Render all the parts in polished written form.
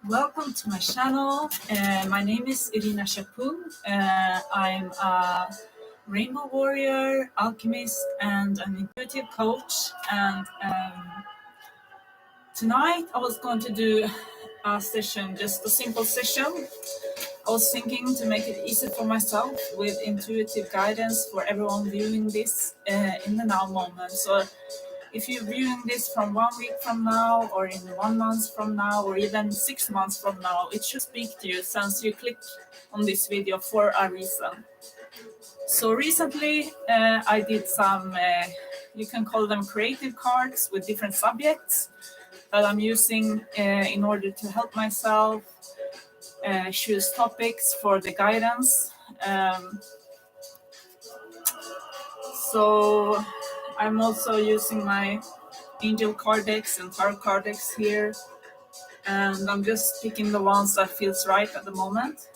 Welcome to my channel. My name is Irina Shapou. I'm a rainbow warrior, alchemist, and an intuitive coach. And tonight I was going to do a session, just a simple session. I was thinking to make it easy for myself with intuitive guidance for everyone viewing this in the now moment. So if you're viewing this from 1 week from now, or in 1 month from now, or even 6 months from now, it should speak to you since you click on this video for a reason. So recently I did some, you can call them creative cards with different subjects that I'm using in order to help myself choose topics for the guidance. So I'm also using my angel card decks and tarot card decks here, and I'm just picking the ones that feels right at the moment.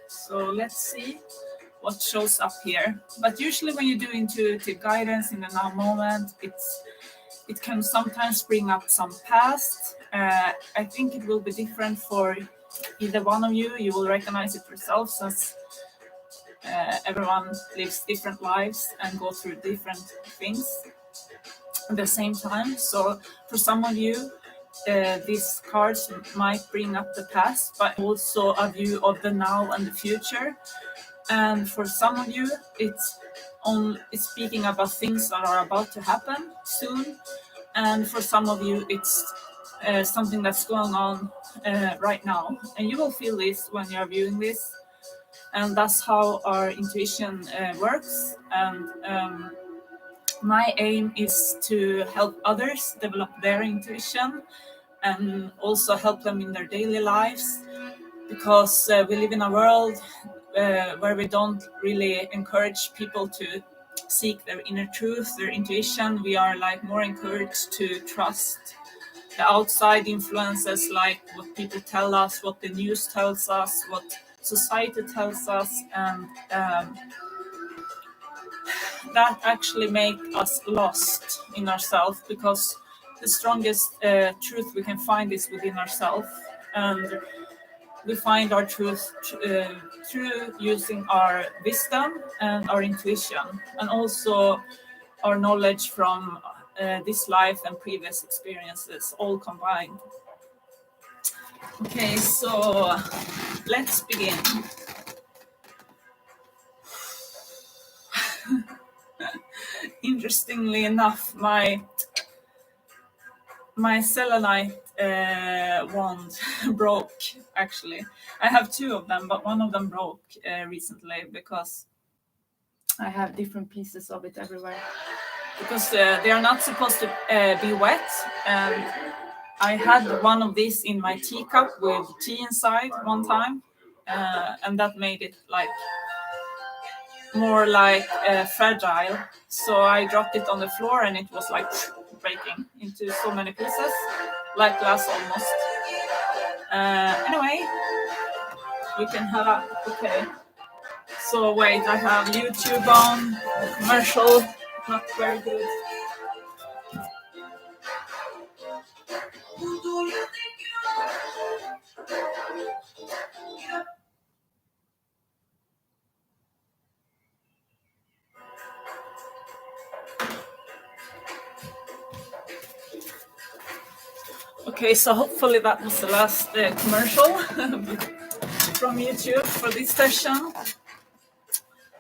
So let's see what shows up here. But usually when you do intuitive guidance in the now moment, it can sometimes bring up some past. I think it will be different for either one of you. You will recognize it yourself since everyone lives different lives and go through different things at the same time. So for some of you, these cards might bring up the past, but also a view of the now and the future. And for some of you, it's speaking about things that are about to happen soon. And for some of you, it's something that's going on right now. And you will feel this when you're viewing this. And that's how our intuition works. And my aim is to help others develop their intuition and also help them in their daily lives, because we live in a world where we don't really encourage people to seek their inner truth, their intuition. We are like more encouraged to trust the outside influences, like what people tell us, what the news tells us, what society tells us, and that actually make us lost in ourselves, because the strongest truth we can find is within ourselves, and we find our truth through using our wisdom and our intuition, and also our knowledge from this life and previous experiences, all combined. Okay, so let's begin. Interestingly enough, my selenite wand broke. Actually, I have two of them, but one of them broke recently because I have different pieces of it everywhere, because they are not supposed to be wet. And I had one of these in my teacup with tea inside one time, and that made it like more like fragile. So I dropped it on the floor and it was like breaking into so many pieces, like glass almost. Anyway, we can have a, okay. So wait, I have YouTube on, commercial, not very good. Okay, so hopefully that was the last commercial from YouTube for this session,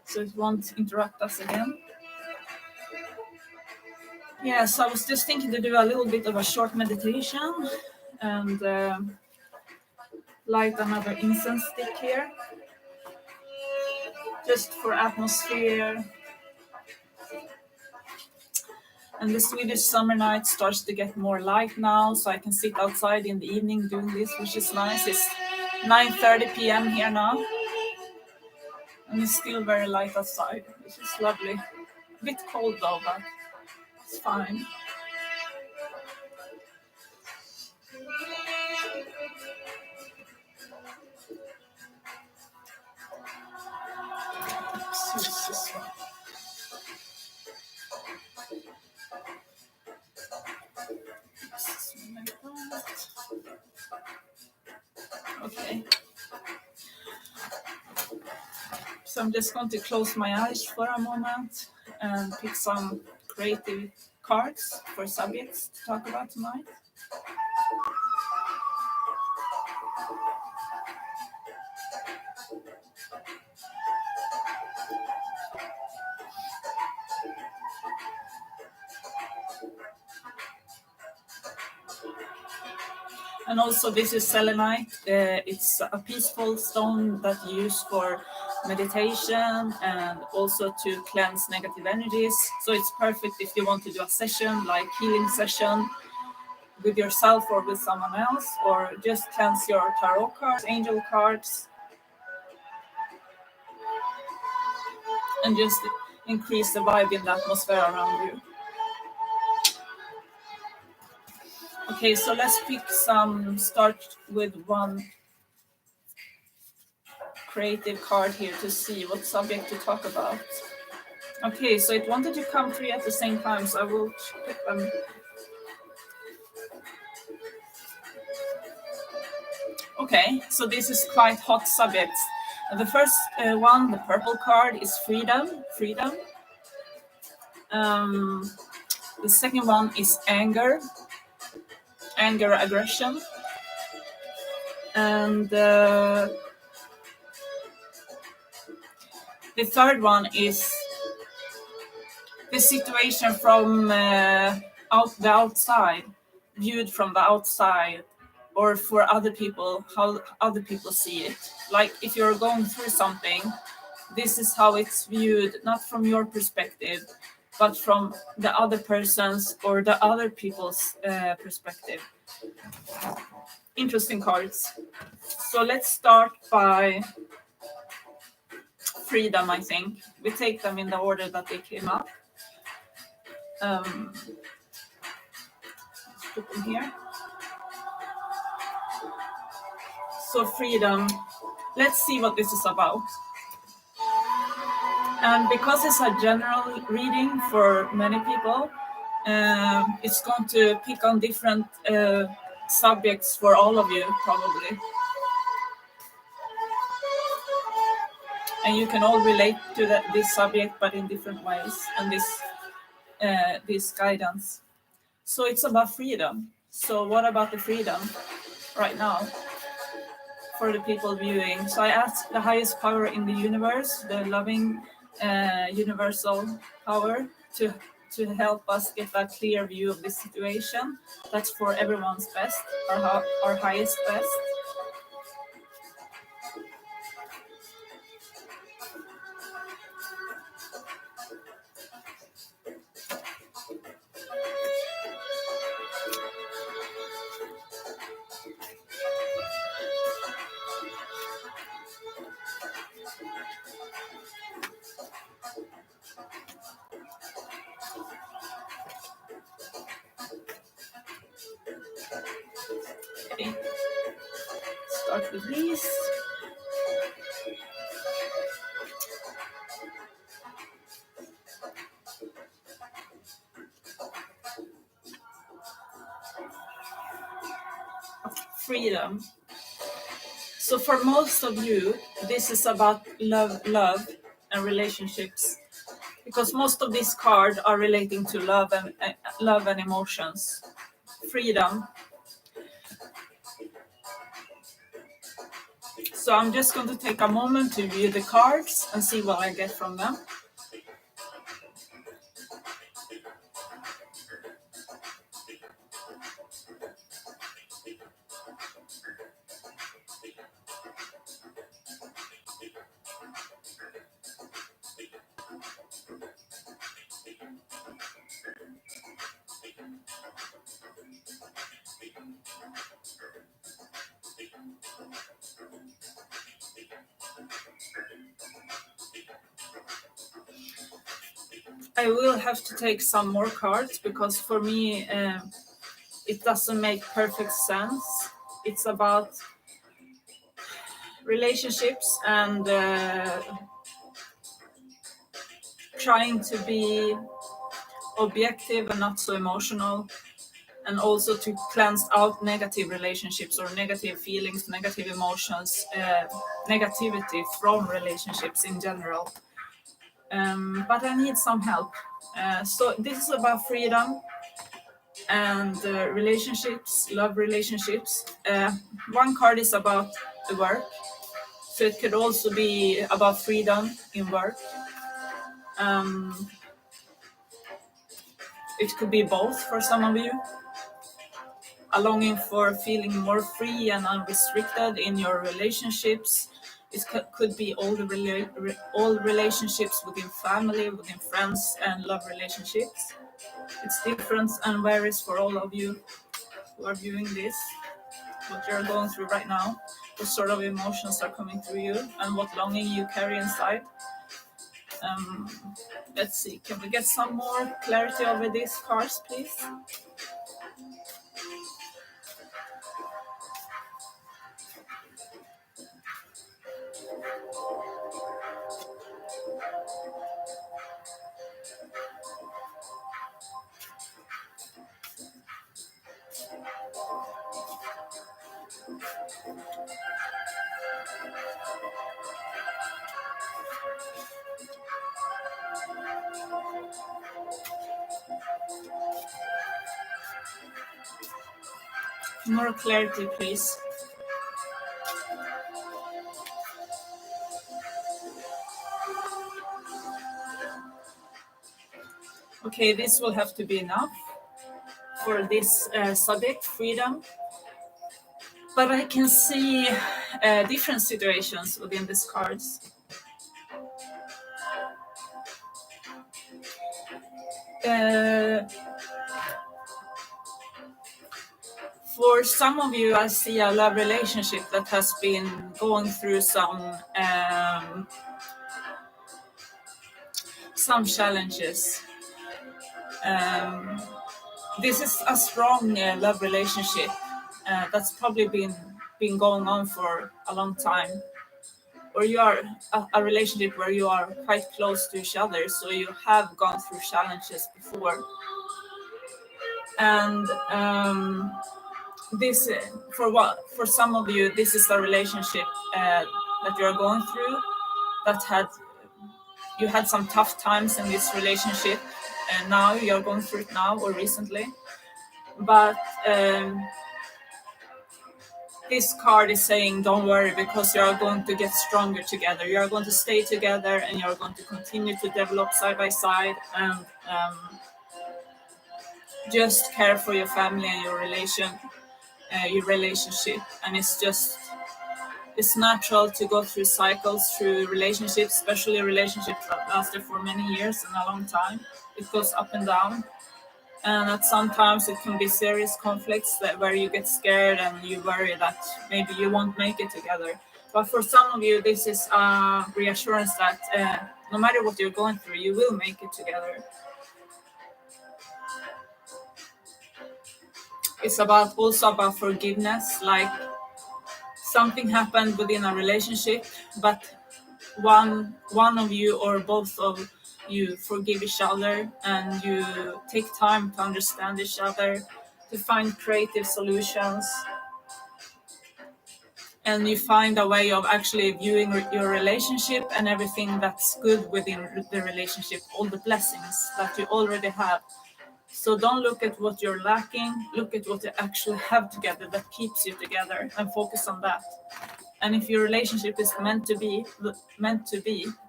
so it won't interrupt us again. Yeah, so I was just thinking to do a little bit of a short meditation and light another incense stick here, just for atmosphere. And the Swedish summer night starts to get more light now, so I can sit outside in the evening doing this, which is nice. It's 9:30 p.m. here now, and it's still very light outside, which is lovely. A bit cold though, but it's fine. Use this one. This is like that. So I'm just going to close my eyes for a moment and pick some creative cards for subjects to talk about tonight. And also this is selenite. It's a peaceful stone that you use for meditation and also to cleanse negative energies. So it's perfect if you want to do a session, like healing session with yourself or with someone else, or just cleanse your tarot cards, angel cards, and just increase the vibe in the atmosphere around you. Okay, so let's pick some, start with one creative card here to see what subject to talk about. Okay, so it wanted to come three at the same time, so I will pick them. Okay, so this is quite hot subjects. The first one, the purple card, is freedom. Freedom. The second one is anger. Anger, aggression. And the third one is the situation from the outside, viewed from the outside, or for other people, how other people see it. Like if you're going through something, this is how it's viewed, not from your perspective, but from the other person's or the other people's perspective. Interesting cards. So let's start by freedom, I think. We take them in the order that they came up. Let's put them here. So freedom, let's see what this is about. And because it's a general reading for many people, it's going to pick on different subjects for all of you, probably. And you can all relate to this subject, but in different ways, and this guidance. So it's about freedom. So what about the freedom right now for the people viewing? So I asked the highest power in the universe, the loving universal power, to help us get a clear view of this situation. That's for everyone's best, our highest best. Okay. Start with these. Freedom. So for most of you, this is about love and relationships, because most of these cards are relating to love and emotions. Freedom. So I'm just going to take a moment to view the cards and see what I get from them. I will have to take some more cards because for me it doesn't make perfect sense. It's about relationships and trying to be objective and not so emotional. and also to cleanse out negative relationships or negative feelings, negative emotions, negativity from relationships in general. But I need some help. So this is about freedom and relationships, love relationships. One card is about the work, so it could also be about freedom in work. It could be both for some of you. A longing for feeling more free and unrestricted in your relationships. It could be all relationships within family, within friends, and love relationships. It's different and varies for all of you who are viewing this, what you're going through right now, what sort of emotions are coming through you, and what longing you carry inside. Let's see, can we get some more clarity over these cards, please? More clarity, please. Okay, this will have to be enough for this subject, freedom. But I can see different situations within these cards. For some of you, I see a love relationship that has been going through some challenges. This is a strong love relationship that's probably been going on for a long time, or you are a relationship where you are quite close to each other, so you have gone through challenges before. And this, for some of you, this is a relationship that you're going through that you had some tough times in this relationship, and now you're going through it now or recently. But this card is saying, don't worry, because you are going to get stronger together. You are going to stay together, and you are going to continue to develop side by side, and just care for your family and your relationship. And it's natural to go through cycles through relationships, especially relationships that lasted for many years and a long time. It goes up and down. And at sometimes it can be serious conflicts where you get scared and you worry that maybe you won't make it together. But for some of you, this is a reassurance that no matter what you're going through, you will make it together. It's also about forgiveness, like something happened within a relationship, but one of you or both of you forgive each other, and you take time to understand each other, to find creative solutions, and you find a way of actually viewing your relationship and everything that's good within the relationship, all the blessings that you already have. So don't look at what you're lacking, look at what you actually have together that keeps you together, and focus on that. And if your relationship is meant to be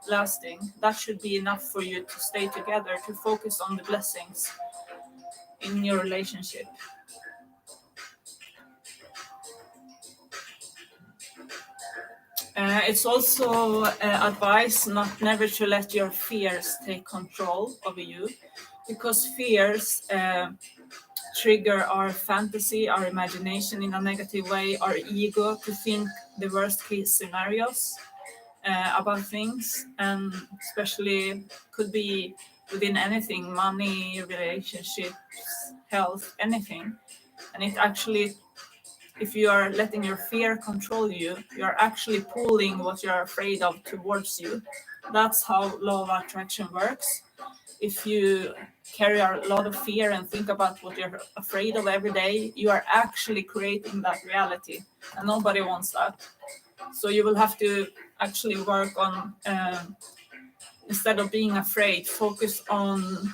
lasting, that should be enough for you to stay together, to focus on the blessings in your relationship. It's also advice never to let your fears take control over you, because fears trigger our fantasy, our imagination in a negative way, our ego to think the worst case scenarios about things, and especially could be within anything, money, relationships, health, anything. And it actually, if you are letting your fear control you, you're actually pulling what you're afraid of towards you. That's how law of attraction works. if you carry a lot of fear and think about what you're afraid of every day, you are actually creating that reality, and nobody wants that. So you will have to actually work on, instead of being afraid, focus on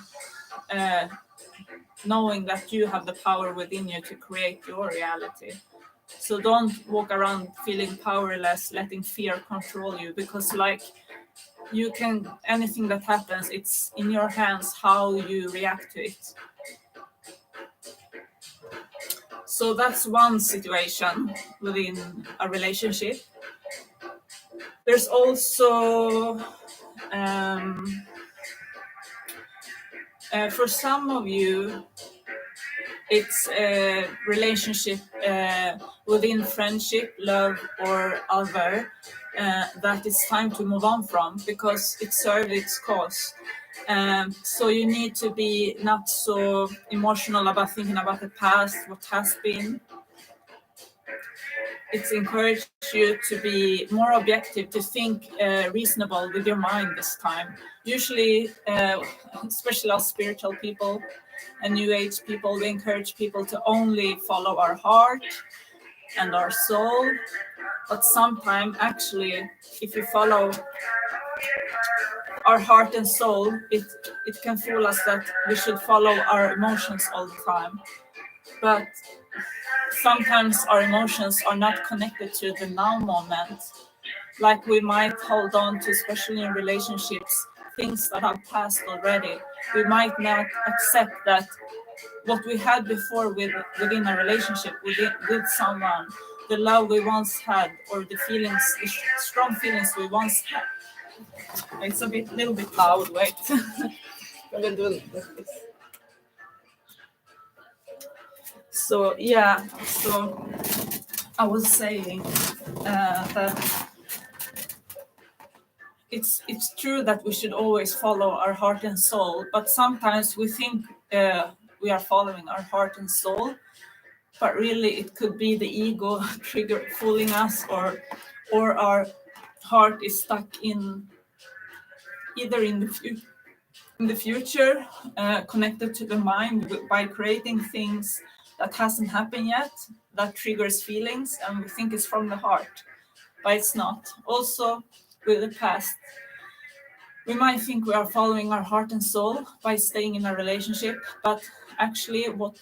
knowing that you have the power within you to create your reality. So don't walk around feeling powerless, letting fear control you, because like you can, anything that happens, it's in your hands how you react to it. So that's one situation within a relationship. There's also for some of you, it's a relationship within friendship, love, or other that it's time to move on from because it served its cause. So you need to be not so emotional about thinking about the past, what has been. It's encouraged you to be more objective, to think reasonable with your mind this time. Usually, especially us spiritual people and New Age people, we encourage people to only follow our heart and our soul. But sometimes, actually, if you follow our heart and soul, it can fool us that we should follow our emotions all the time. But sometimes our emotions are not connected to the now moment. Like we might hold on to, especially in relationships, things that have passed already. We might not accept that what we had before within a relationship with someone, the love we once had, or the feelings, the strong feelings we once had. It's a little bit loud. Wait, I will do this. So yeah, so I was saying that it's true that we should always follow our heart and soul, but sometimes we think we are following our heart and soul, but really it could be the ego trigger fooling us, or our heart is stuck in either in the future, connected to the mind by creating things that hasn't happened yet, that triggers feelings, and we think it's from the heart, but it's not. Also, with the past, we might think we are following our heart and soul by staying in a relationship, but actually what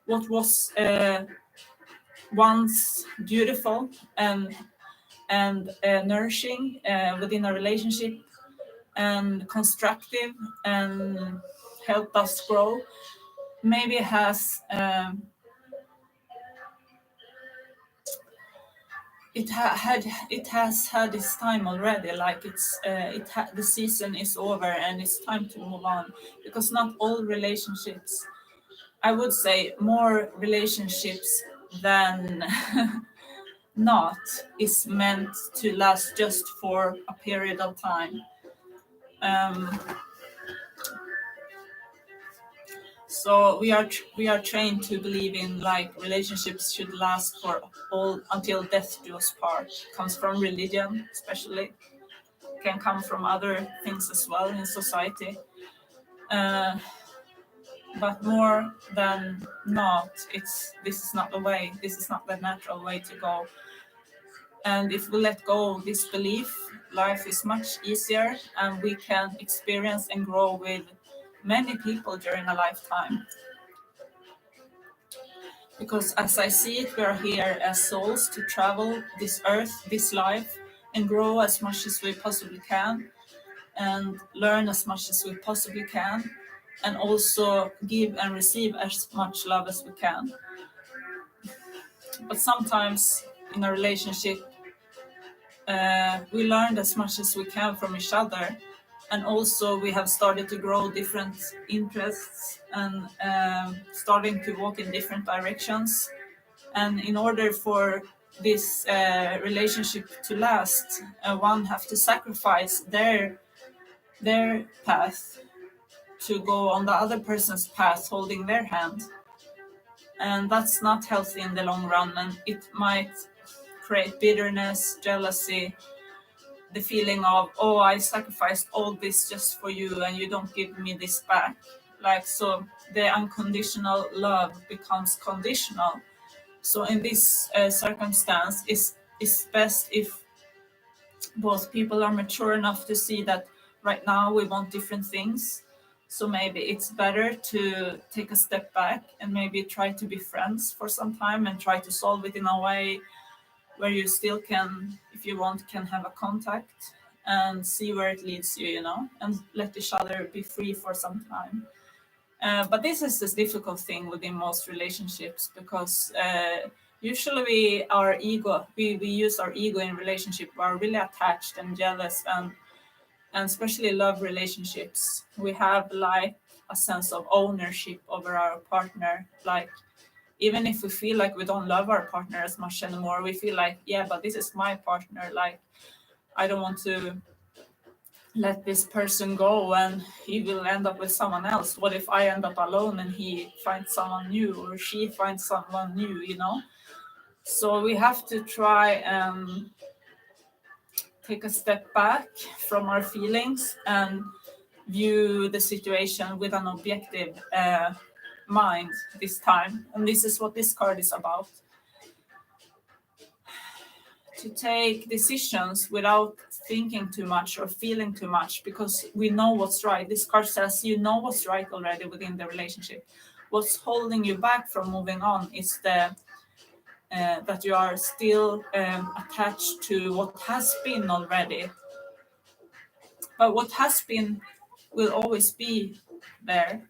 was once beautiful and nourishing within a relationship and constructive and helped us grow, maybe has it has had its time already. Like the season is over and it's time to move on, because not all relationships, I would say more relationships than not, is meant to last just for a period of time. So we are trained to believe in, like, relationships should last for all until death do us part. Comes from religion, especially. Can come from other things as well in society. But more than not, this is not the way. This is not the natural way to go. And if we let go of this belief, life is much easier, and we can experience and grow with many people during a lifetime. Because as I see it, we are here as souls to travel this earth, this life, and grow as much as we possibly can, and learn as much as we possibly can, and also give and receive as much love as we can. But sometimes in a relationship, we learned as much as we can from each other, and also we have started to grow different interests and starting to walk in different directions. And in order for this relationship to last, one have to sacrifice their path to go on the other person's path, holding their hand. And that's not healthy in the long run, and it might create bitterness, jealousy, the feeling of, oh, I sacrificed all this just for you and you don't give me this back. Like, so the unconditional love becomes conditional. So in this circumstance, it's best if both people are mature enough to see that right now we want different things. So maybe it's better to take a step back and maybe try to be friends for some time and try to solve it in a way where you still can, if you want, can have a contact and see where it leads you, you know, and let each other be free for some time. But this is the difficult thing within most relationships because usually we use our ego in relationship. We are really attached and jealous, and especially love relationships. We have like a sense of ownership over our partner. Like even if we feel like we don't love our partner as much anymore, we feel like, yeah, but this is my partner. Like I don't want to let this person go and he will end up with someone else. What if I end up alone and he finds someone new or she finds someone new, you know? So we have to try and take a step back from our feelings and view the situation with an objective mind this time. And this is what this card is about. To take decisions without thinking too much or feeling too much because we know what's right. This card says you know what's right already within the relationship. What's holding you back from moving on is the that you are still attached to what has been already. But what has been will always be there.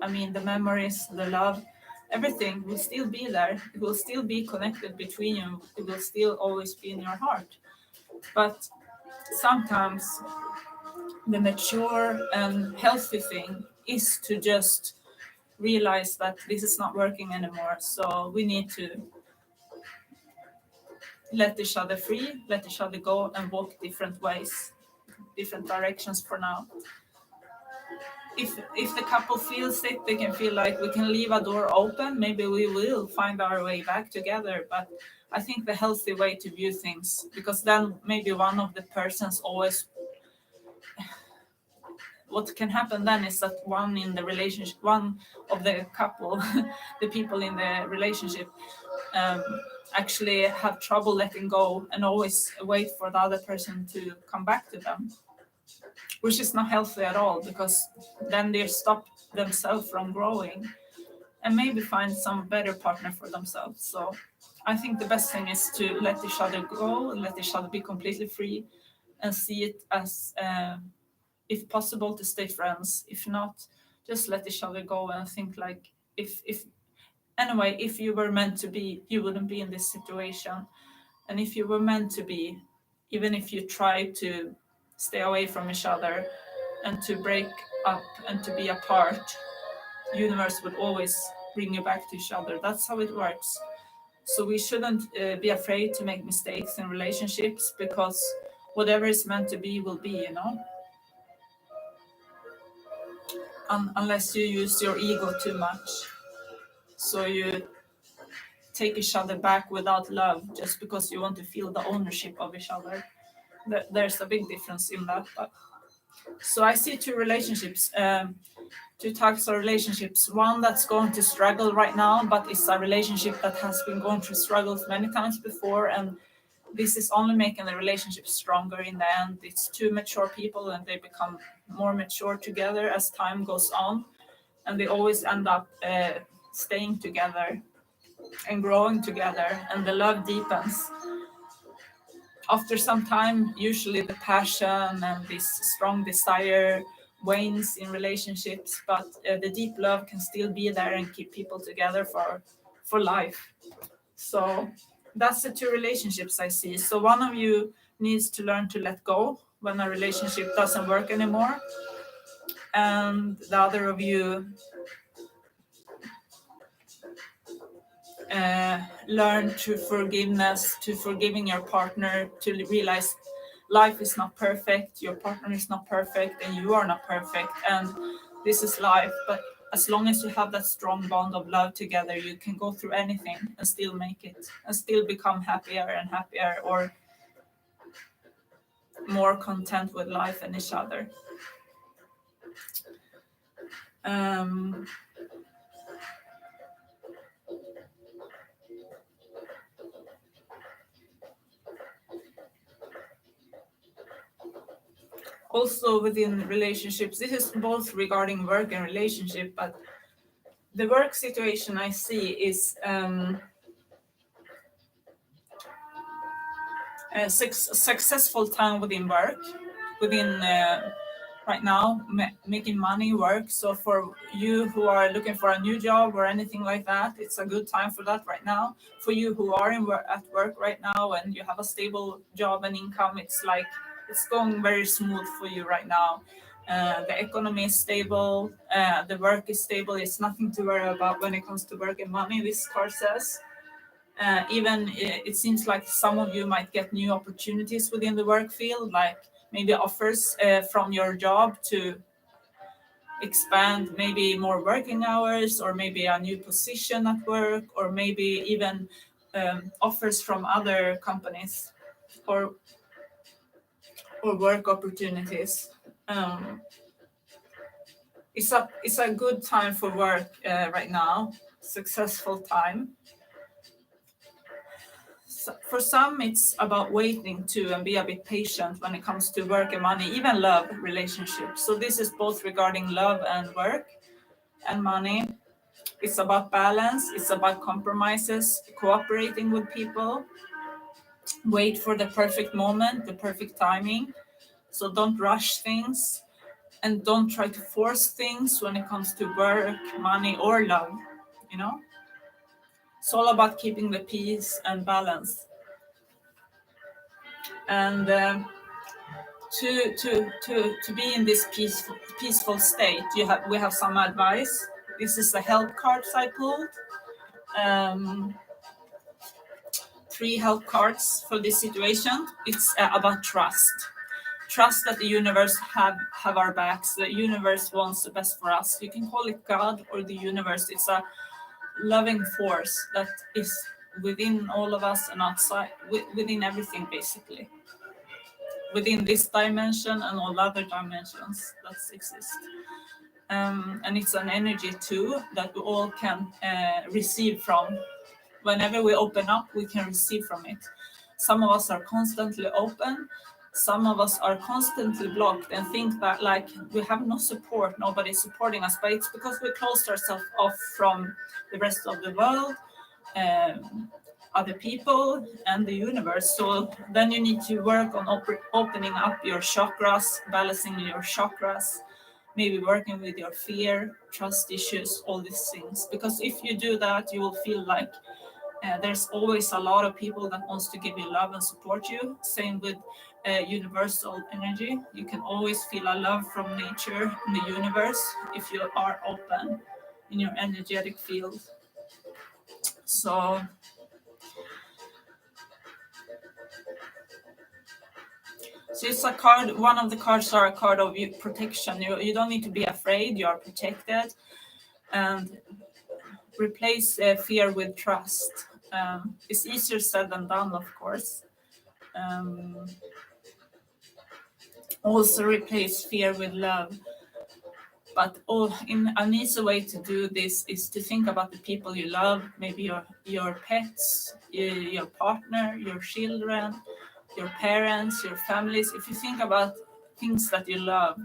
I mean, the memories, the love, everything will still be there. It will still be connected between you. It will still always be in your heart. But sometimes the mature and healthy thing is to just realize that this is not working anymore. So we need to let each other free, let each other go and walk different ways, different directions for now. If the couple feels it, they can feel like we can leave a door open. Maybe we will find our way back together. But I think the healthy way to view things, because then maybe one of the persons always, what can happen then is that one in the relationship, one of the couple, the people in the relationship, um, actually have trouble letting go and always wait for the other person to come back to them, which is not healthy at all because then they stop themselves from growing and maybe find some better partner for themselves. So I think the best thing is to let each other go, let each other be completely free, and see it as, if possible, to stay friends. If not, just let each other go and think like, if anyway, if you were meant to be, you wouldn't be in this situation. And if you were meant to be, even if you try to stay away from each other and to break up and to be apart, universe would always bring you back to each other. That's how it works. So we shouldn't be afraid to make mistakes in relationships because whatever is meant to be will be, you know. Unless you use your ego too much. So you take each other back without love just because you want to feel the ownership of each other. There's a big difference in that. But so I see two relationships, two types of relationships. One that's going to struggle right now, but it's a relationship that has been going through struggles many times before, and this is only making the relationship stronger in the end. It's two mature people, and they become more mature together as time goes on, and they always end up staying together and growing together, and the love deepens. After some time, usually the passion and this strong desire wanes in relationships, but the deep love can still be there and keep people together for life. So that's the two relationships I see. So one of you needs to learn to let go when a relationship doesn't work anymore, and the other of you learn to forgiveness, to forgiving your partner, to realize life is not perfect, your partner is not perfect, and you are not perfect, and this is life. But as long as you have that strong bond of love together, you can go through anything and still make it and still become happier and happier, or more content with life and each other. Um, Also within relationships, this is both regarding work and relationship, but the work situation I see is a successful time within work, within right now making money work. So for you who are looking for a new job or anything like that, it's a good time for that right now. For you who are at work right now and you have a stable job and income, it's like it's going very smooth for you right now. The economy is stable, the work is stable. It's nothing to worry about when it comes to work and money, this card says. Even it seems like some of you might get new opportunities within the work field, like maybe offers from your job to expand maybe more working hours, or maybe a new position at work, or maybe even offers from other companies, or work opportunities. Um, it's a good time for work right now, successful time. So for some, it's about waiting to and be a bit patient when it comes to work and money, even love relationships. So this is both regarding love and work and money. It's about balance. It's about compromises, cooperating with people. Wait for the perfect moment, the perfect timing. So don't rush things and don't try to force things when it comes to work, money, or love. You know, it's all about keeping the peace and balance. And to be in this peaceful state, we have some advice. This is the help cards I pulled. Um, 3 help cards for this situation. It's about trust. Trust that the universe have our backs. The universe wants the best for us. You can call it God or the universe. It's a loving force that is within all of us and outside, within everything basically. Within this dimension and all other dimensions that exist. And it's an energy too that we all can receive from. Whenever we open up, we can receive from it. Some of us are constantly open. Some of us are constantly blocked and think that like we have no support, nobody's supporting us, but it's because we closed ourselves off from the rest of the world, other people, and the universe. So then you need to work on opening up your chakras, balancing your chakras, maybe working with your fear, trust issues, all these things. Because if you do that, you will feel like there's always a lot of people that wants to give you love and support you. Same with universal energy. You can always feel a love from nature and the universe if you are open in your energetic field. So it's a card. One of the cards are a card of protection. You don't need to be afraid. You are protected, and replace fear with trust. It's easier said than done, of course. Also replace fear with love. But in an easy way to do this is to think about the people you love, maybe your pets, your partner, your children, your parents, your families. If you think about things that you love,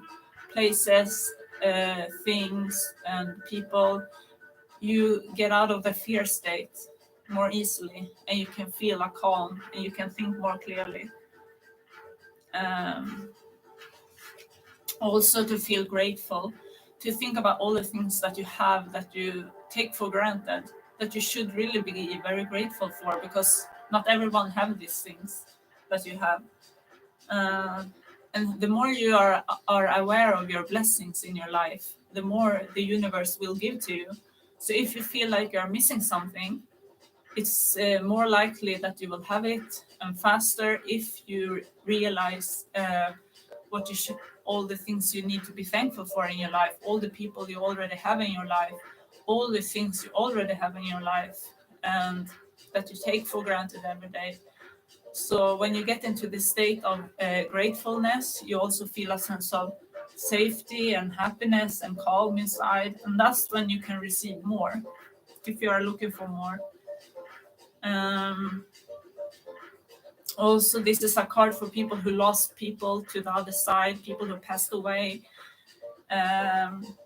places, things, and people, you get out of the fear state more easily, and you can feel a calm, and you can think more clearly. Also to feel grateful, to think about all the things that you have that you take for granted, that you should really be very grateful for, because not everyone have these things that you have. And the more you are aware of your blessings in your life, the more the universe will give to you. So if you feel like you're missing something, it's more likely that you will have it, and faster if you realize what you should, all the things you need to be thankful for in your life, all the people you already have in your life, all the things you already have in your life, and that you take for granted every day. So when you get into this state of gratefulness, you also feel a sense of safety and happiness and calm inside, and that's when you can receive more if you are looking for more. Um, Also, this is a card for people who lost people to the other side, people who passed away. Um,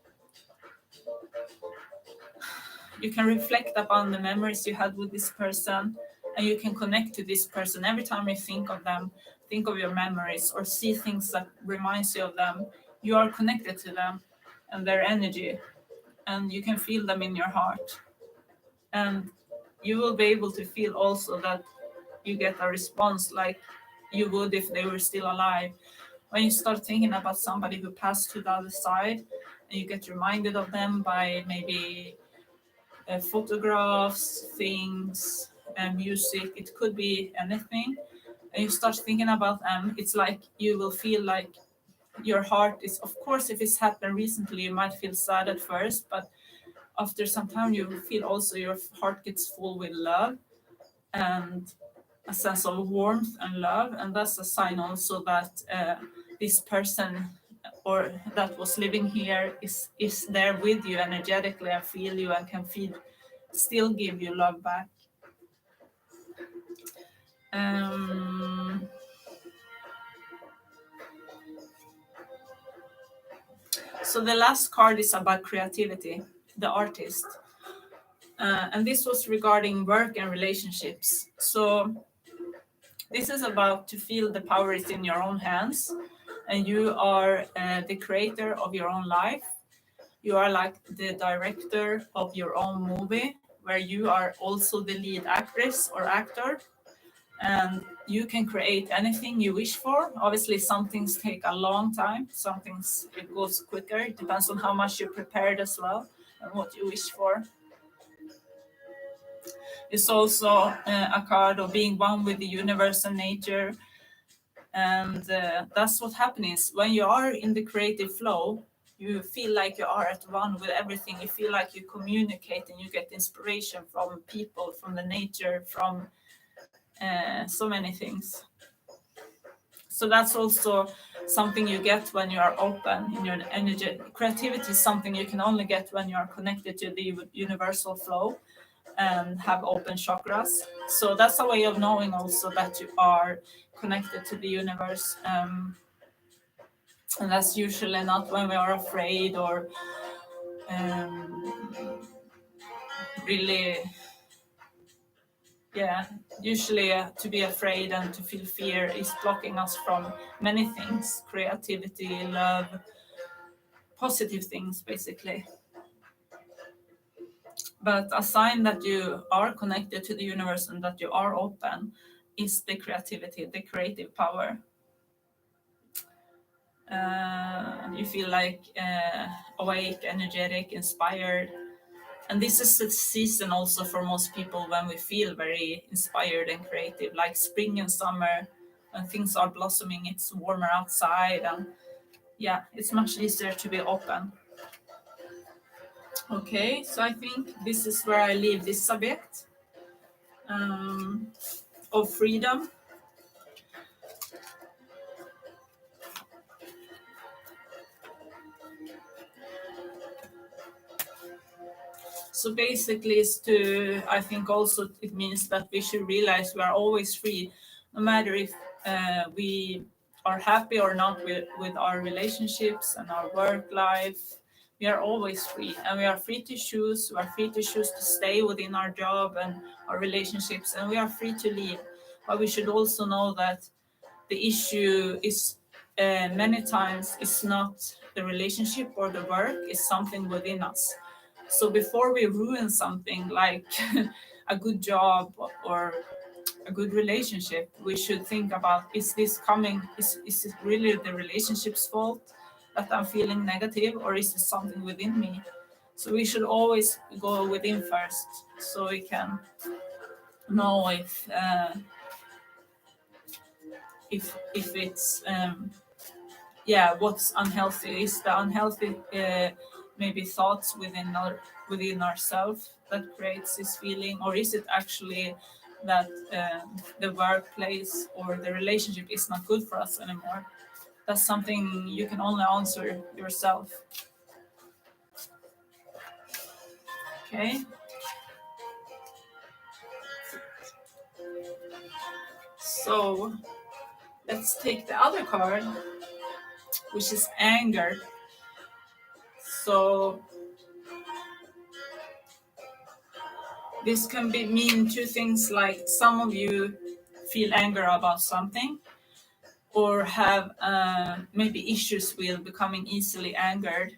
you can reflect upon the memories you had with this person, and you can connect to this person every time you think of them, think of your memories, or see things that reminds you of them. You are connected to them and their energy, and you can feel them in your heart. And you will be able to feel also that you get a response like you would if they were still alive. When you start thinking about somebody who passed to the other side, and you get reminded of them by maybe photographs, things, music, it could be anything, and you start thinking about them, it's like you will feel like your heart is, of course, if it's happened recently, you might feel sad at first, but after some time, you will feel also your heart gets full with love and a sense of warmth and love, and that's a sign also that this person or that was living here is there with you energetically and feel you and can feel still give you love back. um, so the last card is about creativity, the artist, and this was regarding work and relationships. So this is about to feel the power is in your own hands, and you are the creator of your own life. You are like the director of your own movie, where you are also the lead actress or actor, and you can create anything you wish for. Obviously, some things take a long time, some things it goes quicker. It depends on how much you prepared as well and what you wish for. It's also a card of being one with the universe and nature. And that's what happens when you are in the creative flow. You feel like you are at one with everything. You feel like you communicate and you get inspiration from people, from the nature, from so many things. So that's also something you get when you are open in your energy. Creativity is something you can only get when you are connected to the universal flow and have open chakras. So that's a way of knowing also that you are connected to the universe. And that's usually not when we are afraid or really, yeah, usually to be afraid and to feel fear is blocking us from many things: creativity, love, positive things, basically. But a sign that you are connected to the universe and that you are open is the creativity, the creative power. You feel like awake, energetic, inspired. And this is the season also for most people when we feel very inspired and creative, like spring and summer, when things are blossoming, it's warmer outside, and yeah, it's much easier to be open. Okay, so I think this is where I leave this subject of freedom. So basically, it's to, I think also it means that we should realize we are always free, no matter if we are happy or not with our relationships and our work life. We are always free, and we are free to choose. We are free to choose to stay within our job and our relationships, and we are free to leave. But we should also know that the issue is many times it's not the relationship or the work, it's something within us. So before we ruin something like a good job or a good relationship, we should think about, is this coming, is it really the relationship's fault that I'm feeling negative, or is it something within me? So we should always go within first, so we can know if it's yeah, what's unhealthy. Is the unhealthy maybe thoughts within ourselves that creates this feeling, or is it actually that the workplace or the relationship is not good for us anymore. That's something you can only answer yourself. Okay. So let's take the other card, which is anger. So this can be mean two things, like some of you feel anger about something or have maybe issues with becoming easily angered.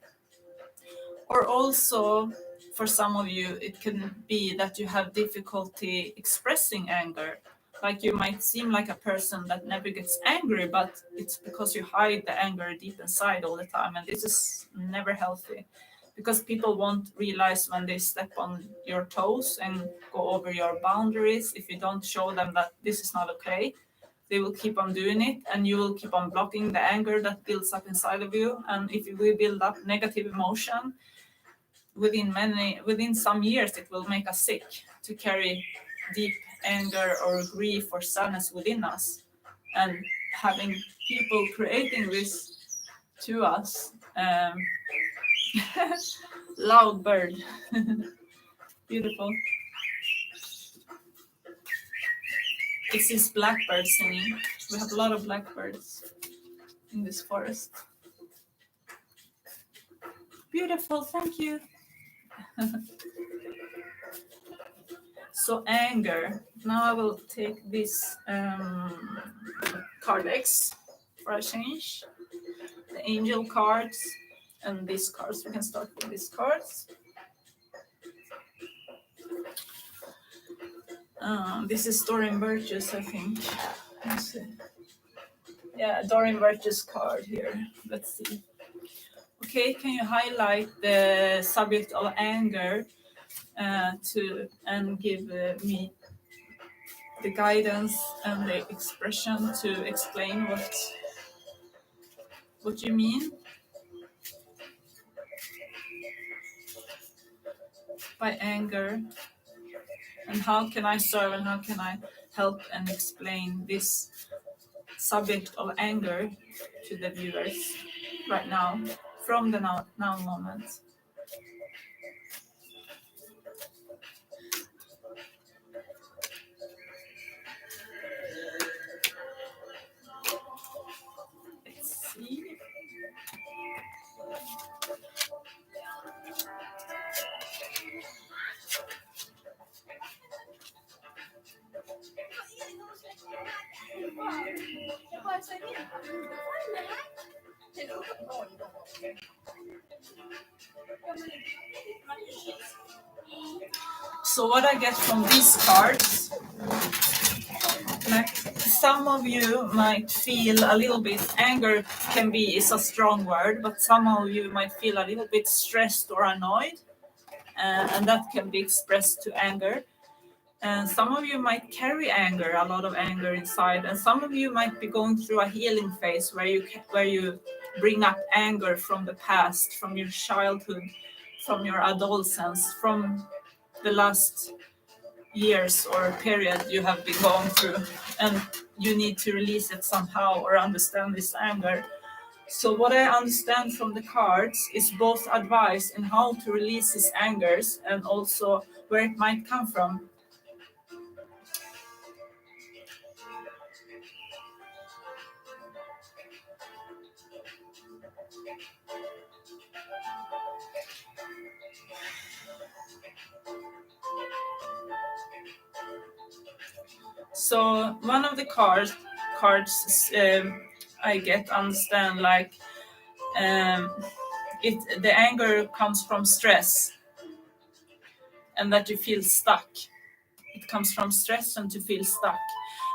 Or also, for some of you, it can be that you have difficulty expressing anger. Like you might seem like a person that never gets angry, but it's because you hide the anger deep inside all the time. And this is never healthy, because people won't realize when they step on your toes and go over your boundaries. If you don't show them that this is not okay, they will keep on doing it, and you will keep on blocking the anger that builds up inside of you. And if you will build up negative emotion, within some years it will make us sick to carry deep anger or grief or sadness within us. And having people creating this to us, loud bird. Beautiful. It's this blackbird singing. We have a lot of blackbirds in this forest. Beautiful, thank you. So anger. Now I will take this Cardex for a change. The angel cards and these cards. We can start with these cards. This is Doreen Virtue's, I think. Let's see. Yeah, Doreen Virtue's card here. Let's see. Okay, can you highlight the subject of anger and give me the guidance and the expression to explain what you mean by anger, and how can I serve and how can I help and explain this subject of anger to the viewers right now, from the now moment. Let's see. So what I get from these cards, like some of you might feel a little bit, anger is a strong word, but some of you might feel a little bit stressed or annoyed, and that can be expressed to anger. And some of you might carry anger, a lot of anger inside, and some of you might be going through a healing phase where you bring up anger from the past, from your childhood, from your adolescence, from the last years or period you have been going through, and you need to release it somehow or understand this anger. So what I understand from the cards is both advice in how to release these angers and also where it might come from. So one of the cards I get understand like the anger comes from stress, and that you feel stuck. It comes from stress and to feel stuck.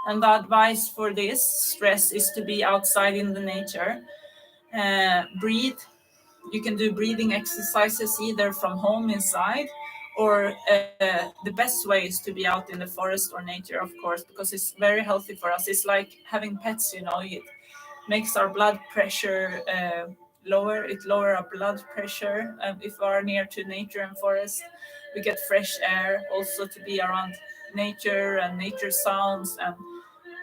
And the advice for this stress is to be outside in the nature. Breathe. You can do breathing exercises either from home inside, or the best way is to be out in the forest or nature, of course, because it's very healthy for us. It's like having pets, it makes our blood pressure lower. It lower our blood pressure. If we are near to nature and forest, we get fresh air. Also to be around nature and nature sounds and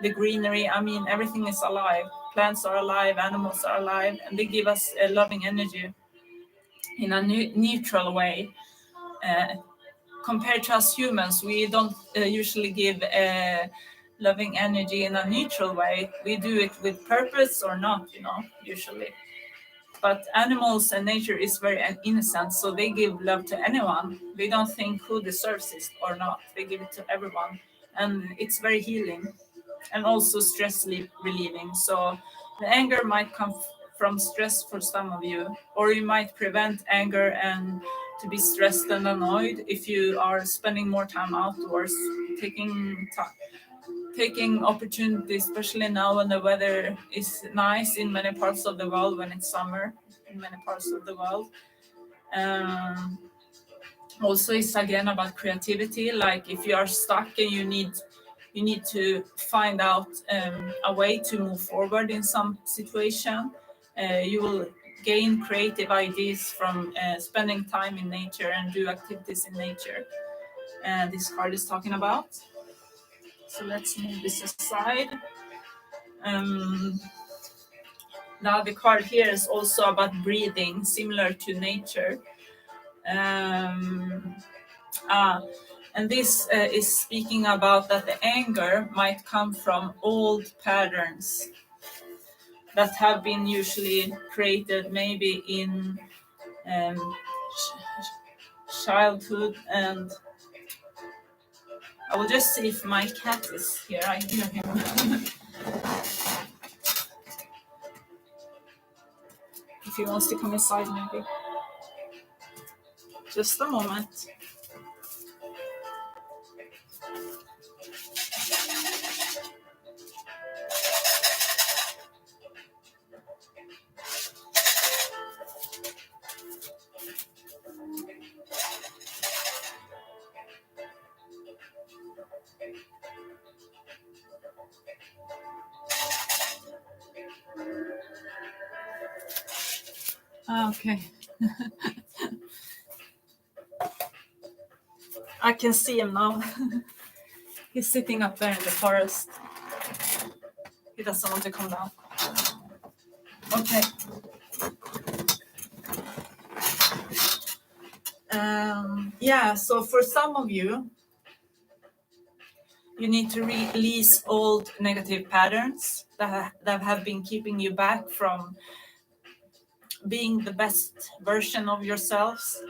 the greenery. I mean, everything is alive. Plants are alive, animals are alive, and they give us a loving energy in a neutral way. Uh, Compared to us humans, we don't usually give loving energy in a neutral way. We do it with purpose or not, usually. But animals and nature is very innocent, so they give love to anyone. They don't think who deserves it or not. They give it to everyone, and it's very healing and also stress relieving. So the anger might come from stress for some of you, or you might prevent anger and to be stressed and annoyed if you are spending more time outdoors, taking opportunities, especially now when the weather is nice in many parts of the world, when it's summer in many parts of the world. Also, it's again about creativity. Like if you are stuck and you need to find out a way to move forward in some situation, you will gain creative ideas from spending time in nature and do activities in nature. This card is talking about. So let's move this aside. The other card here is also about breathing, similar to nature. And this is speaking about that the anger might come from old patterns that have been usually created maybe in childhood. And I will just see if my cat is here. I hear him. If he wants to come inside, maybe. Just a moment. Okay. I can see him now. He's sitting up there in the forest. He doesn't want to come down. Okay. So for some of you, you need to release old negative patterns that have been keeping you back from being the best version of yourselves,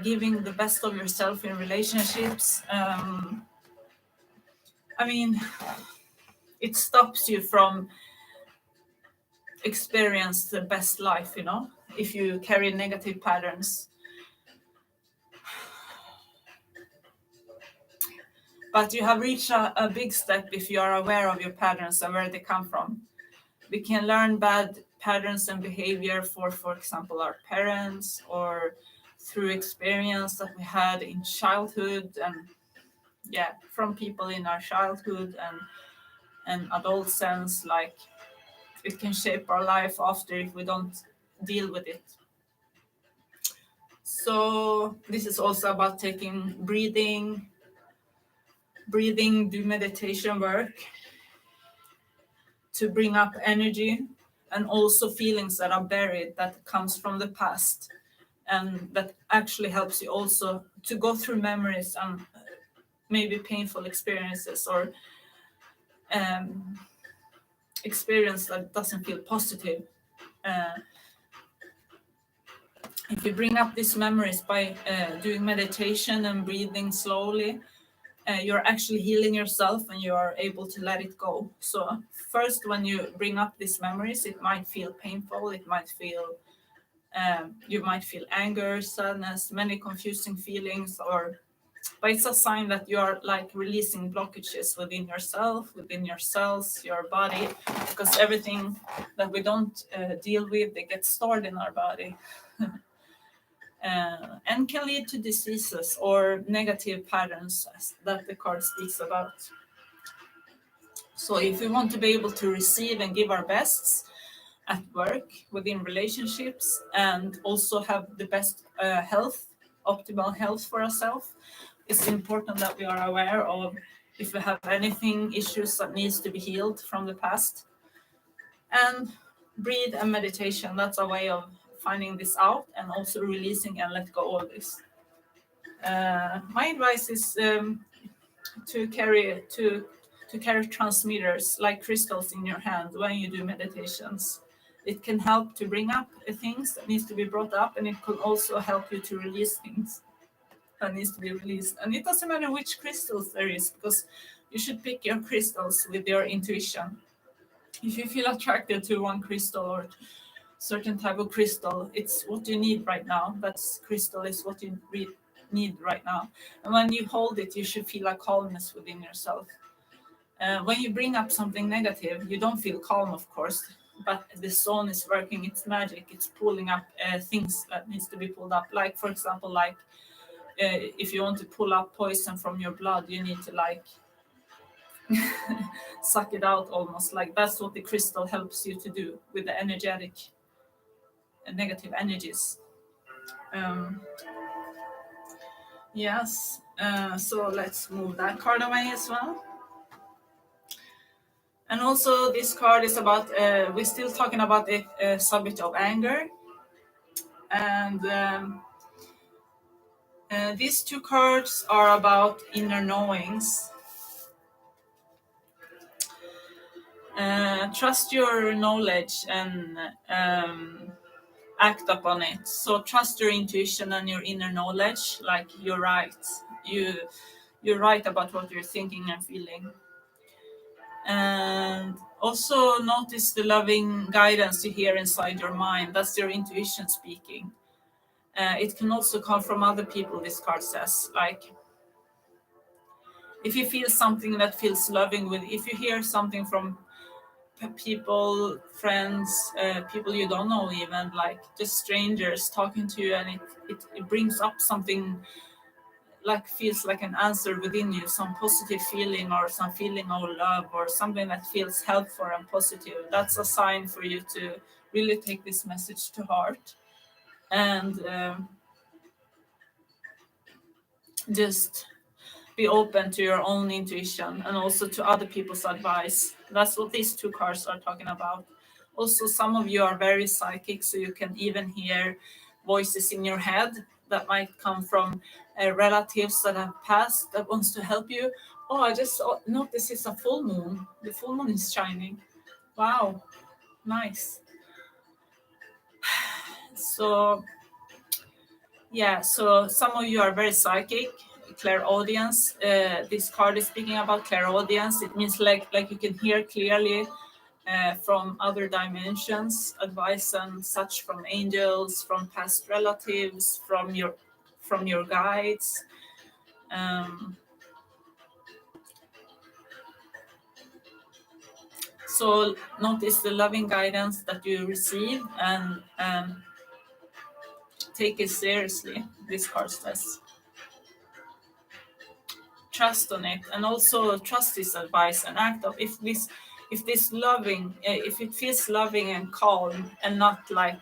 giving the best of yourself in relationships. It stops you from experience the best life, if you carry negative patterns. But you have reached a big step if you are aware of your patterns and where they come from. We can learn bad patterns and behavior for example, our parents, or through experience that we had in childhood, and from people in our childhood and adult sense. Like it can shape our life after if we don't deal with it. So this is also about taking breathing, do meditation work to bring up energy, and also feelings that are buried that comes from the past, and that actually helps you also to go through memories and maybe painful experiences, or experience that doesn't feel positive. If you bring up these memories by doing meditation and breathing slowly, you're actually healing yourself and you are able to let it go. So first, when you bring up these memories, it might feel painful, it might feel you might feel anger, sadness, many confusing feelings, but it's a sign that you are like releasing blockages within yourself, within your cells, your body, because everything that we don't deal with, they get stored in our body. And can lead to diseases or negative patterns that the card speaks about. So if we want to be able to receive and give our bests at work, within relationships, and also have the best optimal health for ourselves, it's important that we are aware of if we have anything, issues that needs to be healed from the past. And breathe and meditation, that's a way of finding this out and also releasing and let go of this. My advice is to carry transmitters like crystals in your hand when you do meditations. It can help to bring up things that needs to be brought up, and it can also help you to release things that needs to be released. And it doesn't matter which crystals there is, because you should pick your crystals with your intuition. If you feel attracted to one crystal or certain type of crystal, it's what you need right now. That's crystal is what you need right now. And when you hold it, you should feel a calmness within yourself. When you bring up something negative, you don't feel calm, of course, but the stone is working its magic. It's pulling up things that needs to be pulled up. Like, for example, like if you want to pull up poison from your blood, you need to like suck it out almost. Like that's what the crystal helps you to do with the energetic and negative energies. Um, yes. So let's move that card away as well. And also, this card is about, we're still talking about the subject of anger. And these two cards are about inner knowings. Trust your knowledge and act upon it. So trust your intuition and your inner knowledge, like you're right. You're right about what you're thinking and feeling. And also notice the loving guidance you hear inside your mind. That's your intuition speaking. It can also come from other people, this card says. Like, if you feel something that feels loving, if you hear something from people, friends, people you don't know even, like just strangers talking to you, and it brings up something like feels like an answer within you, some positive feeling or some feeling of love or something that feels helpful and positive, that's a sign for you to really take this message to heart and just be open to your own intuition and also to other people's advice. That's what these two cards are talking about. Also, some of you are very psychic, so you can even hear voices in your head that might come from relatives that have passed that wants to help you. Oh, I just noticed it's a full moon. The full moon is shining. Wow, nice. So yeah, so some of you are very psychic, clairaudience. This card is speaking about clairaudience. It means like you can hear clearly from other dimensions, advice and such from angels, from past relatives, from your guides. So notice the loving guidance that you receive and take it seriously. This card says. Trust on it, and also trust this advice and act of if this loving, if it feels loving and calm and not like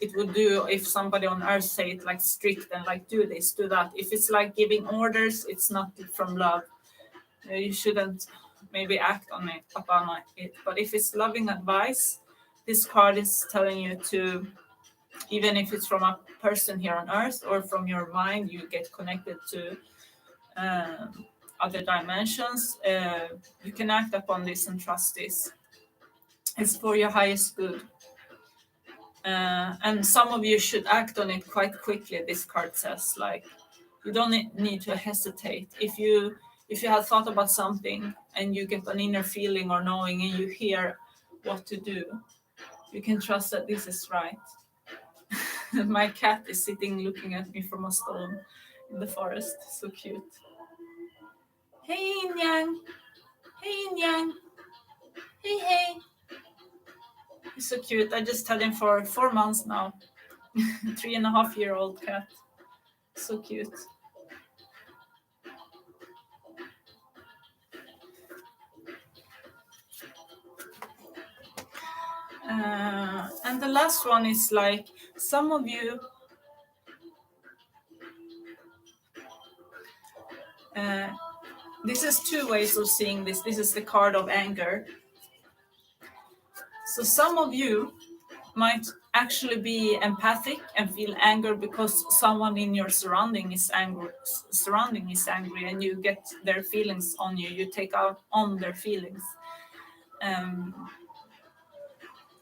it would do if somebody on earth say it like strict and like do this, do that. If it's like giving orders, it's not from love. You shouldn't maybe act on it upon it. But if it's loving advice, this card is telling you to, even if it's from a person here on earth or from your mind, you get connected to other dimensions, you can act upon this and trust this. It's for your highest good. And some of you should act on it quite quickly, this card says. Like, you don't need to hesitate. If you have thought about something and you get an inner feeling or knowing and you hear what to do, you can trust that this is right. My cat is sitting looking at me from a stone in the forest. So cute. Hey, Nyang. Hey, Nyang. Hey, hey. He's so cute. I just had him for 4 months now. 3.5-year-old cat. So cute. And the last one is like, some of you This is two ways of seeing this. This is the card of anger. So some of you might actually be empathic and feel anger because someone in your surrounding is angry, and you get their feelings on you. You take out on their feelings.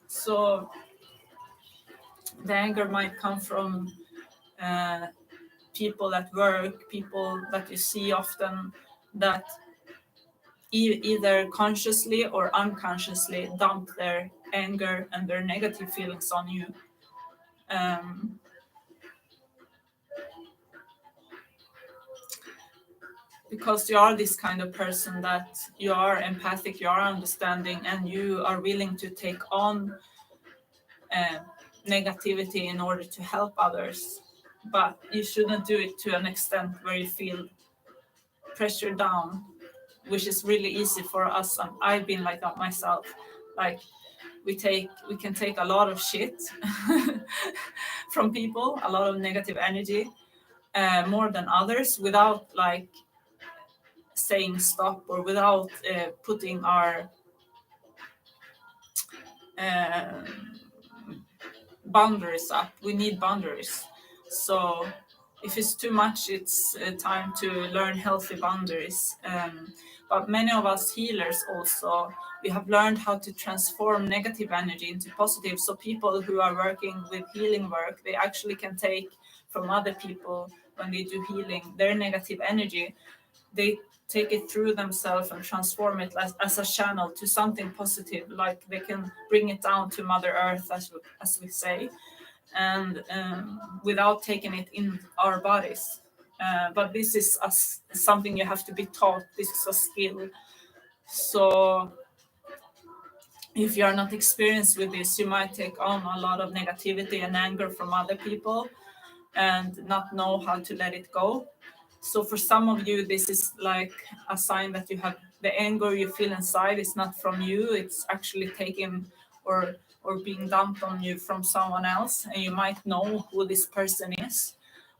So the anger might come from people at work, people that you see often, that either consciously or unconsciously dump their anger and their negative feelings on you. Because you are this kind of person that you are empathic, you are understanding, and you are willing to take on negativity in order to help others. But you shouldn't do it to an extent where you feel pressured down, which is really easy for us. I've been like that myself. Like we can take a lot of shit from people, a lot of negative energy, more than others, without like saying stop, or without putting our boundaries up. We need boundaries. So if it's too much, it's time to learn healthy boundaries. But many of us healers also, we have learned how to transform negative energy into positive. So people who are working with healing work, they actually can take from other people when they do healing their negative energy. They take it through themselves and transform it as a channel to something positive, like they can bring it down to Mother Earth, as we say, and without taking it in our bodies. But this is something you have to be taught. This is a skill. So if you are not experienced with this, you might take on a lot of negativity and anger from other people and not know how to let it go. So for some of you, this is like a sign that you have the anger you feel inside is not from you. It's actually taken or being dumped on you from someone else, and you might know who this person is.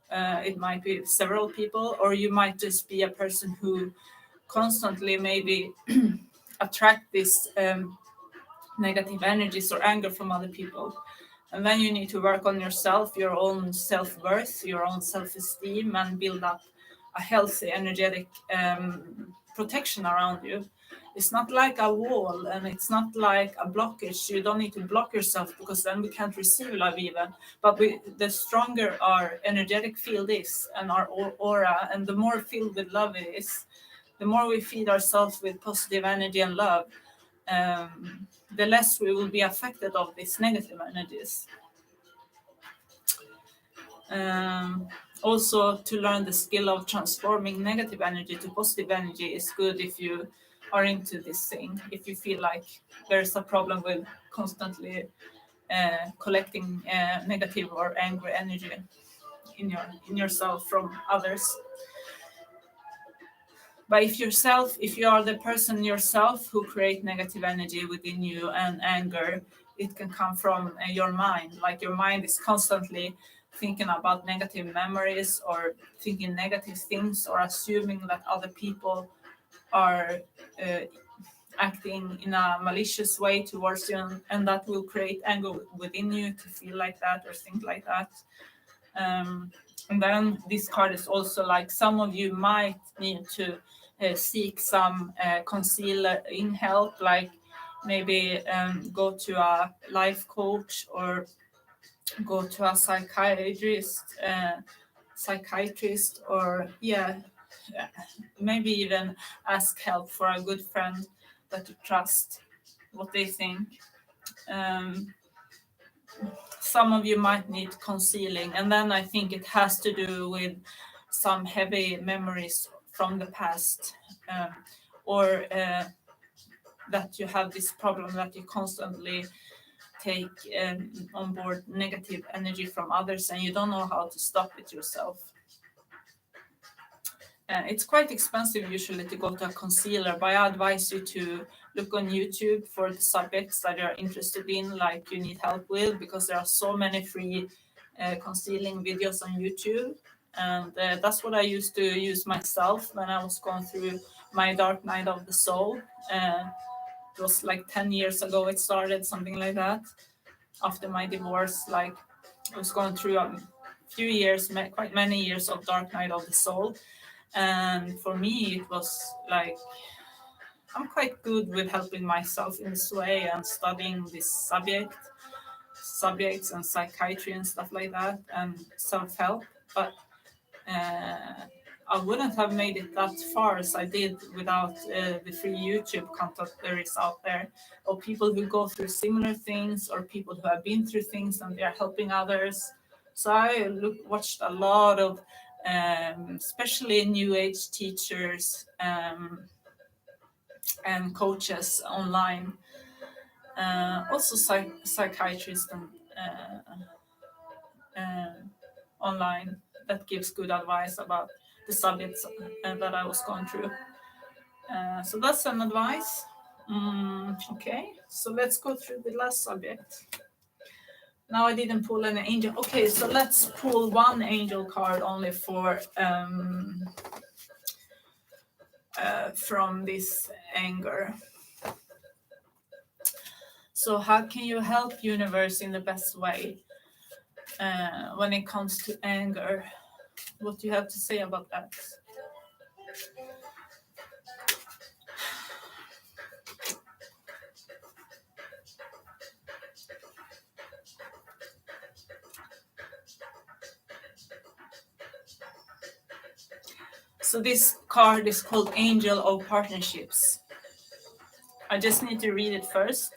It might be several people, or you might just be a person who constantly maybe attract this negative energies or anger from other people. And then you need to work on yourself, your own self-worth, your own self-esteem, and build up a healthy, energetic protection around you. It's not like a wall, and it's not like a blockage. You don't need to block yourself, because then we can't receive love even. But the stronger our energetic field is, and our aura, and the more filled with love it is, the more we feed ourselves with positive energy and love, the less we will be affected of these negative energies. Also, to learn the skill of transforming negative energy to positive energy is good if you are into this thing. If you feel like there's a problem with constantly collecting negative or angry energy in yourself from others. But if you are the person yourself who create negative energy within you and anger, it can come from your mind. Like your mind is constantly thinking about negative memories, or thinking negative things, or assuming that other people are acting in a malicious way towards you, and that will create anger within you to feel like that or think like that. And then this card is also like some of you might need to seek some concealing help, like maybe go to a life coach, or go to a psychiatrist, or maybe even ask help for a good friend that you trust, what they think. Some of you might need concealing, and then I think it has to do with some heavy memories from the past, or that you have this problem that you constantly take on board negative energy from others, and you don't know how to stop it yourself. It's quite expensive usually to go to a concealer, but I advise you to look on YouTube for the subjects that you're interested in, like you need help with, because there are so many free concealing videos on YouTube. And that's what I used to use myself when I was going through my dark night of the soul. It was like 10 years ago it started, something like that. After my divorce, like I was going through a few years, quite many years of dark night of the soul. And for me, it was like I'm quite good with helping myself in this way and studying this subjects and psychiatry and stuff like that and self-help. But I wouldn't have made it that far as I did without the free YouTube content there is out there of people who go through similar things or people who have been through things and they are helping others. So I watched a lot of, especially New Age teachers and coaches online, also psychiatrists and online that gives good advice about the subjects that I was going through. So that's an advice. Okay, so let's go through the last subject. Now I didn't pull any angel. Okay, so let's pull one angel card only for from this anger. So how can you help universe in the best way when it comes to anger? What do you have to say about that? So this card is called Angel of Partnerships. I just need to read it first.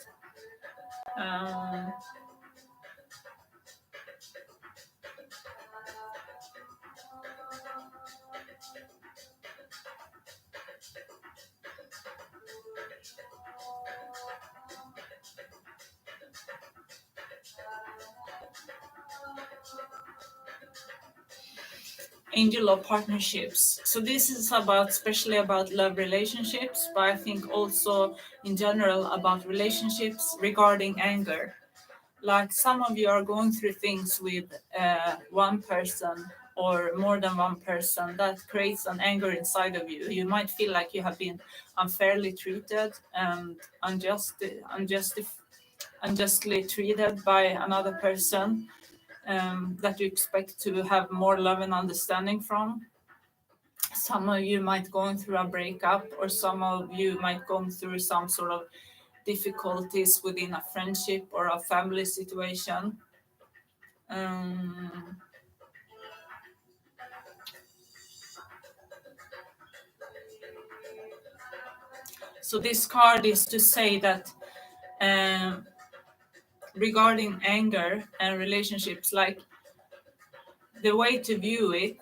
Angel of Partnerships. So this is about, especially about love relationships, but I think also in general about relationships regarding anger. Like some of you are going through things with one person or more than one person that creates an anger inside of you. You might feel like you have been unfairly treated and unjustly treated by another person. That you expect to have more love and understanding from. Some of you might going through a breakup, or some of you might going through some sort of difficulties within a friendship or a family situation. So this card is to say that regarding anger and relationships, like the way to view it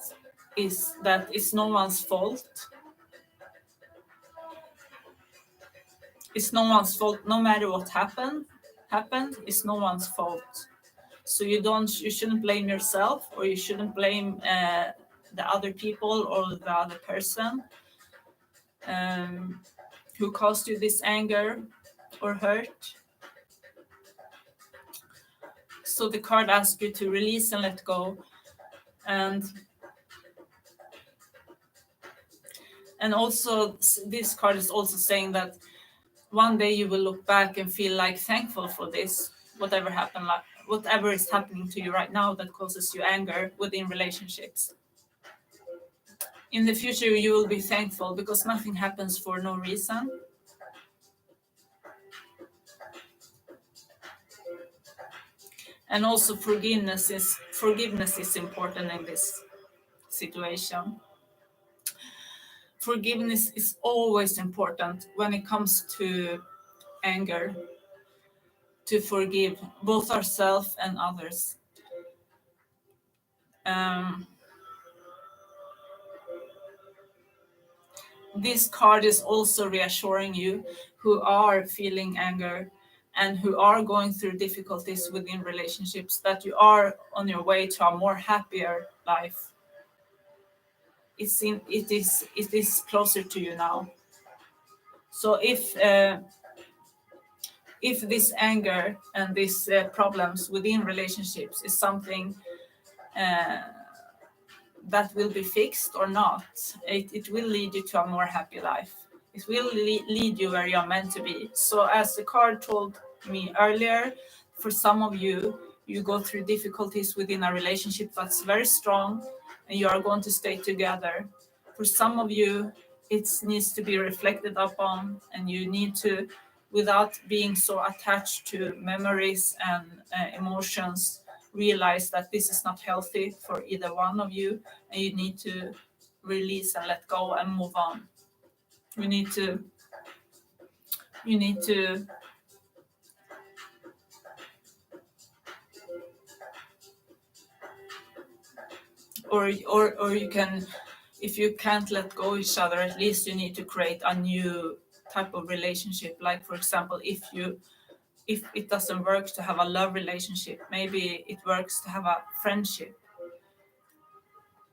is that it's no one's fault. It's no one's fault, no matter what happened. It's no one's fault. So you shouldn't blame yourself, or you shouldn't blame the other people or the other person who caused you this anger or hurt. So the card asks you to release and let go, and also this card is also saying that one day you will look back and feel like thankful for this, whatever happened, like whatever is happening to you right now that causes you anger within relationships. In the future, you will be thankful because nothing happens for no reason. And also forgiveness is important in this situation. Forgiveness is always important when it comes to anger, to forgive both ourselves and others. This card is also reassuring you who are feeling anger and who are going through difficulties within relationships that you are on your way to a more happier life. It is closer to you now. So if this anger and these problems within relationships is something that will be fixed or not. It will lead you to a more happy life. It will lead you where you're meant to be. So as the card told me earlier, for some of you, you go through difficulties within a relationship that's very strong and you are going to stay together. For some of you, it needs to be reflected upon and you need to, without being so attached to memories and emotions, realize that this is not healthy for either one of you and you need to release and let go and move on. You need to or you can, if you can't let go each other, at least you need to create a new type of relationship. Like for example, if it doesn't work to have a love relationship, maybe it works to have a friendship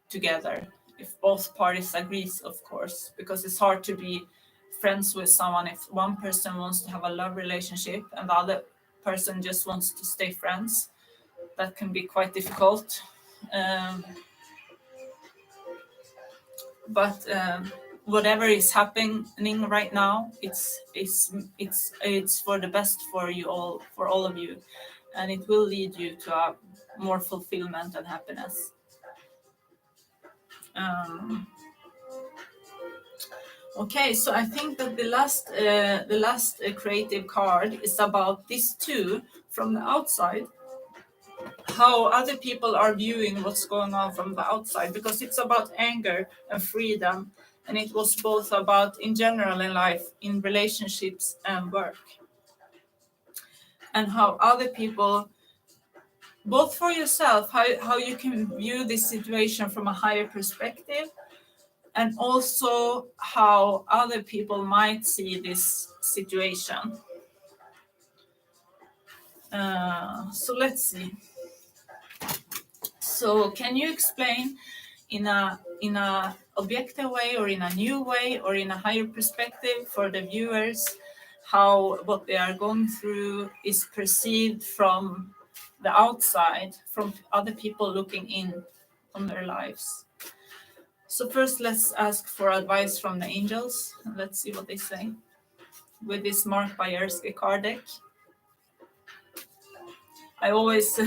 together, if both parties agrees, of course, because it's hard to be friends with someone if one person wants to have a love relationship and the other person just wants to stay friends. That can be quite difficult. um, but whatever is happening right now, it's for the best for you all, for all of you, and it will lead you to a more fulfillment and happiness. um, Okay, so I think that the last creative card is about this too, from the outside, how other people are viewing what's going on from the outside, because it's about anger and freedom, and it was both about in general in life, in relationships and work, and how other people, both for yourself, how you can view this situation from a higher perspective, and also how other people might see this situation. So let's see. So can you explain in a objective way, or in a new way, or in a higher perspective for the viewers, how what they are going through is perceived from the outside, from other people looking in on their lives? So first, let's ask for advice from the angels. Let's see what they say with this Mark Bayersky card deck. I always,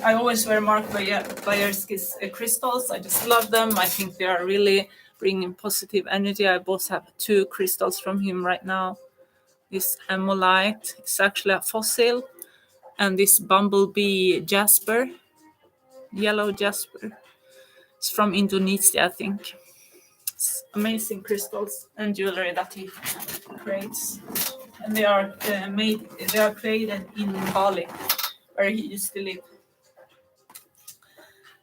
I always wear Mark Bayersky's crystals. I just love them. I think they are really bringing positive energy. I both have 2 crystals from him right now. This Amolite, it's actually a fossil, and this Bumblebee Jasper, yellow Jasper. It's from Indonesia, I think. It's amazing crystals and jewelry that he creates, and they are They are created in Bali, where he used to live.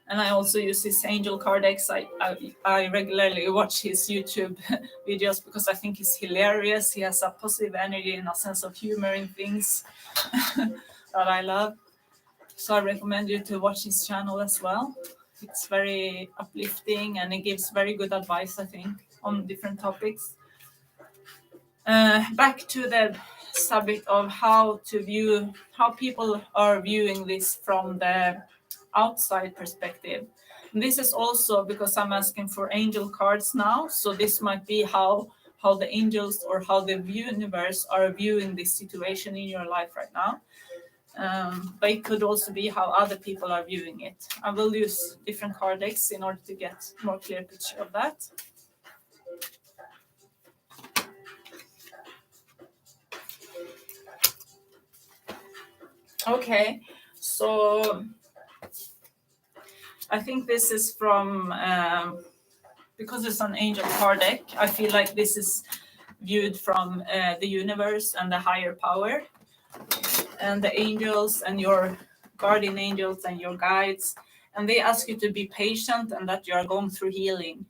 And I also use his angel card decks. I regularly watch his YouTube videos because I think he's hilarious. He has a positive energy and a sense of humor in things that I love. So I recommend you to watch his channel as well. It's very uplifting and it gives very good advice, I think, on different topics. Back to the subject of how people are viewing this from the outside perspective. And this is also because I'm asking for angel cards now, so this might be how the angels or how the universe are viewing this situation in your life right now. But it could also be how other people are viewing it. I will use different card decks in order to get more clear picture of that. Okay, so I think this is from, because it's an angel card deck, I feel like this is viewed from the universe and the higher power, and the angels and your guardian angels and your guides, and they ask you to be patient and that you are going through healing.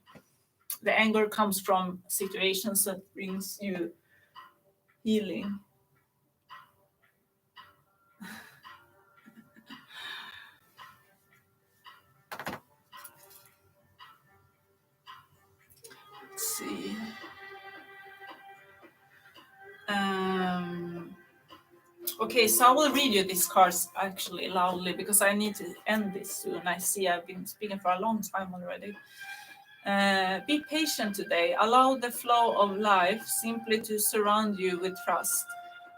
The anger comes from situations that brings you healing. Let's see. Okay, so I will read you these cards actually loudly because I need to end this soon. I see I've been speaking for a long time already. Be patient today. Allow the flow of life simply to surround you with trust.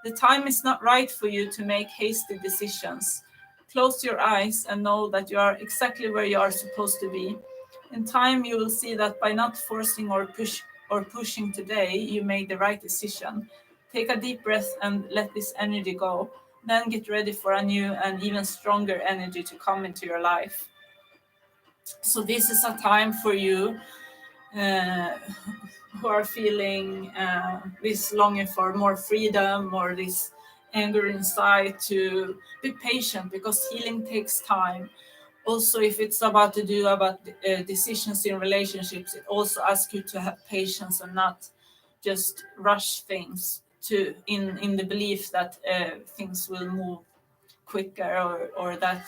The time is not right for you to make hasty decisions. Close your eyes and know that you are exactly where you are supposed to be. In time, you will see that by not forcing or pushing today, you made the right decision. Take a deep breath and let this energy go. Then get ready for a new and even stronger energy to come into your life. So this is a time for you uh, who are feeling this longing for more freedom or this anger inside to be patient because healing takes time. Also, if it's about to do about decisions in relationships, it also asks you to have patience and not just rush things to in the belief that things will move quicker or that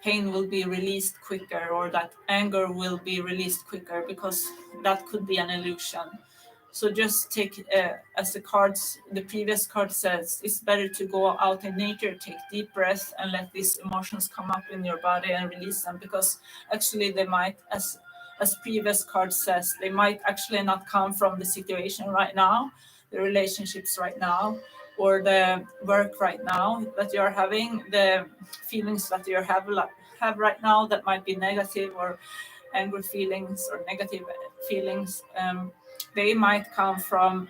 pain will be released quicker or that anger will be released quicker because that could be an illusion. So just take, as the previous card says, it's better to go out in nature, take deep breaths, and let these emotions come up in your body and release them. Because actually, they might, as previous card says, they might actually not come from the situation right now, the relationships right now, or the work right now that you're having, the feelings that you have right now that might be negative or angry feelings or negative feelings. They might come from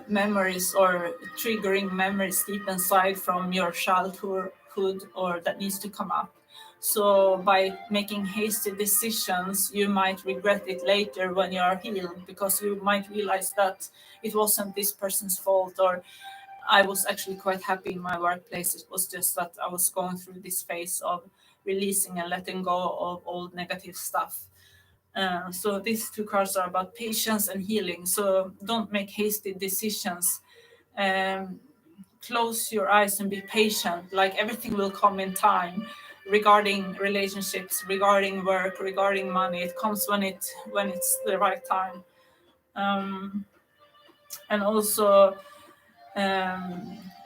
memories or triggering memories deep inside from your childhood or that needs to come up. So by making hasty decisions, you might regret it later when you are healed because you might realize that it wasn't this person's fault or I was actually quite happy in my workplace. It was just that I was going through this phase of releasing and letting go of old negative stuff. So these two cards are about patience and healing. So don't make hasty decisions. Um, Close your eyes and be patient. Like everything will come in time. Regarding relationships, regarding work, regarding money, it comes when it's the right time. And also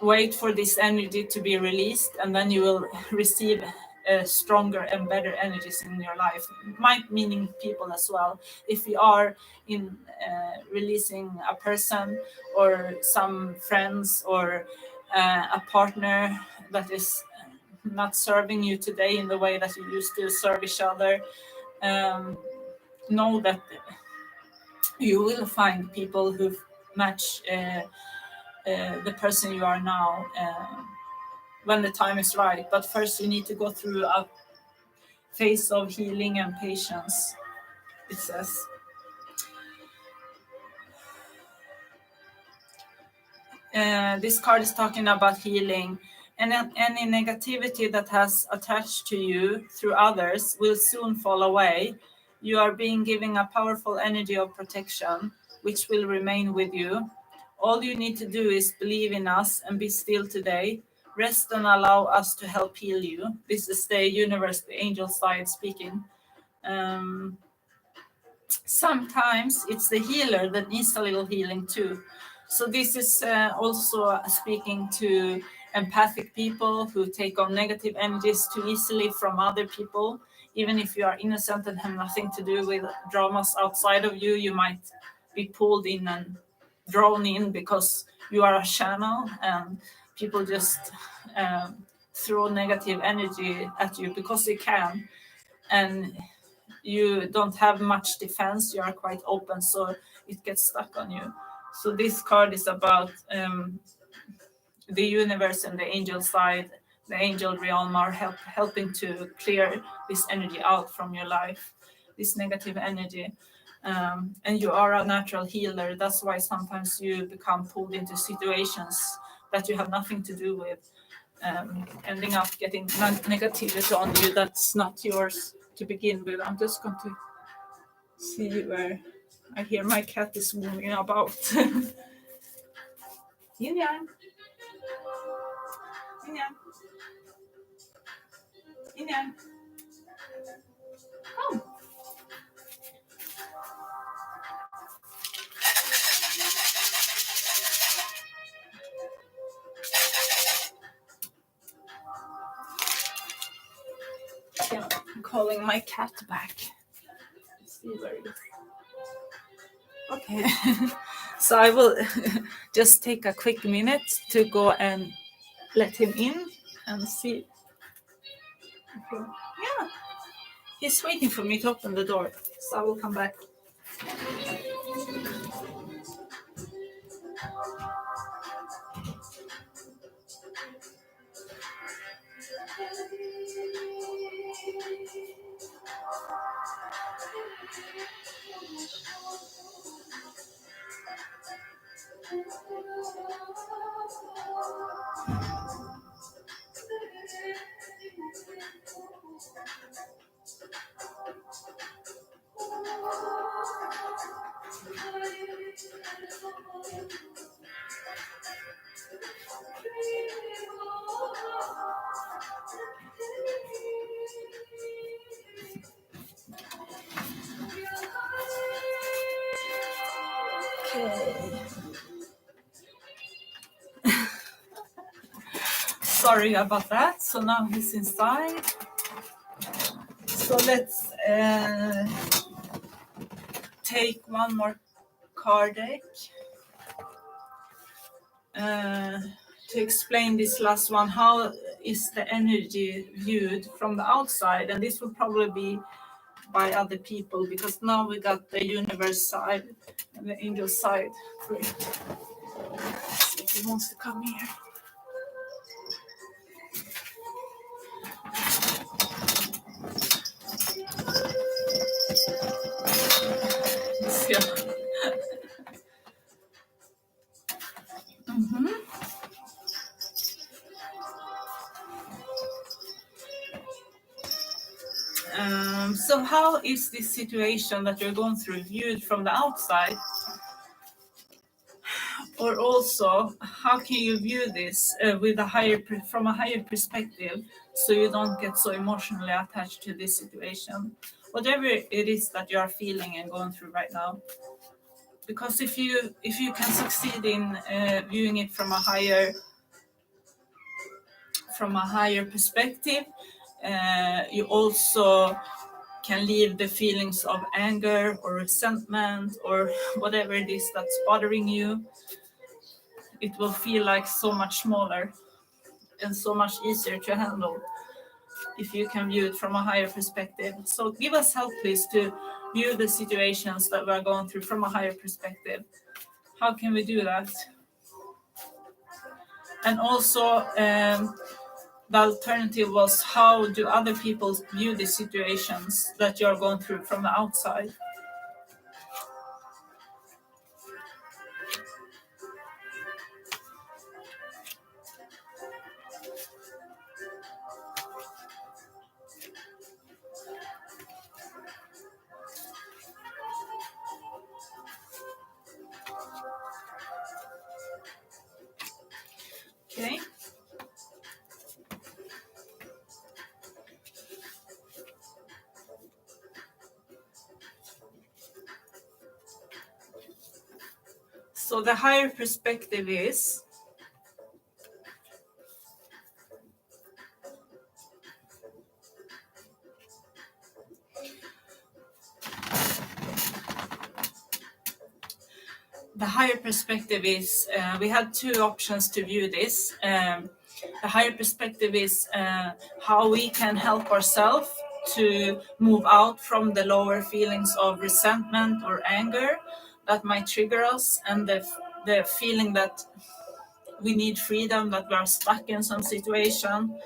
wait for this energy to be released and then you will receive stronger and better energies in your life, might meaning people as well. If you are in releasing a person or some friends or a partner that is not serving you today in the way that you used to serve each other, know that you will find people who match the person you are now when the time is right. But first, you need to go through a phase of healing and patience, it says. This card is talking about healing. And any negativity that has attached to you through others will soon fall away. You are being given a powerful energy of protection, which will remain with you. All you need to do is believe in us and be still today. Rest and allow us to help heal you. This is the universe, the angel side speaking. Um, Sometimes it's the healer that needs a little healing too. So this is also speaking to empathic people who take on negative energies too easily from other people. Even if you are innocent and have nothing to do with dramas outside of you, you might be pulled in and drawn in because you are a channel and people just throw negative energy at you because they can. And you don't have much defense, you are quite open, so it gets stuck on you. So this card is about the universe and the angel side. The angel realm are helping to clear this energy out from your life, this negative energy. And you are a natural healer. That's why sometimes you become pulled into situations that you have nothing to do with, ending up getting negativity on you that's not yours to begin with. I'm just going to see where I hear my cat is moving about. Yin yang, yin yang, yin yang. Come. calling my cat back. Let's see where it is. Okay. So I will just take a quick minute to go and let him in and see. Yeah, he's waiting for me to open the door, so I will come back. Okay. Sorry about that. So now he's inside. So let's take one more card deck to explain this last one. How is the energy viewed from the outside? And this will probably be by other people, because now we got the universe side and the angel side for it. Let's see if he wants to come here. Yeah. So how is this situation that you're going through viewed from the outside? Or also, how can you view this with from a higher perspective, so you don't get so emotionally attached to this situation, whatever it is that you are feeling and going through right now? Because if you can succeed in viewing it from a higher perspective, you also can leave the feelings of anger or resentment or whatever it is that's bothering you. It will feel like so much smaller and so much easier to handle if you can view it from a higher perspective. So give us help, please, to view the situations that we're going through from a higher perspective. How can we do that? And also, the alternative was, how do other people view the situations that you're going through from the outside? Okay. So the higher perspective is we had two options to view this. The higher perspective is how we can help ourselves to move out from the lower feelings of resentment or anger that might trigger us, and the feeling that we need freedom, that we are stuck in some situation.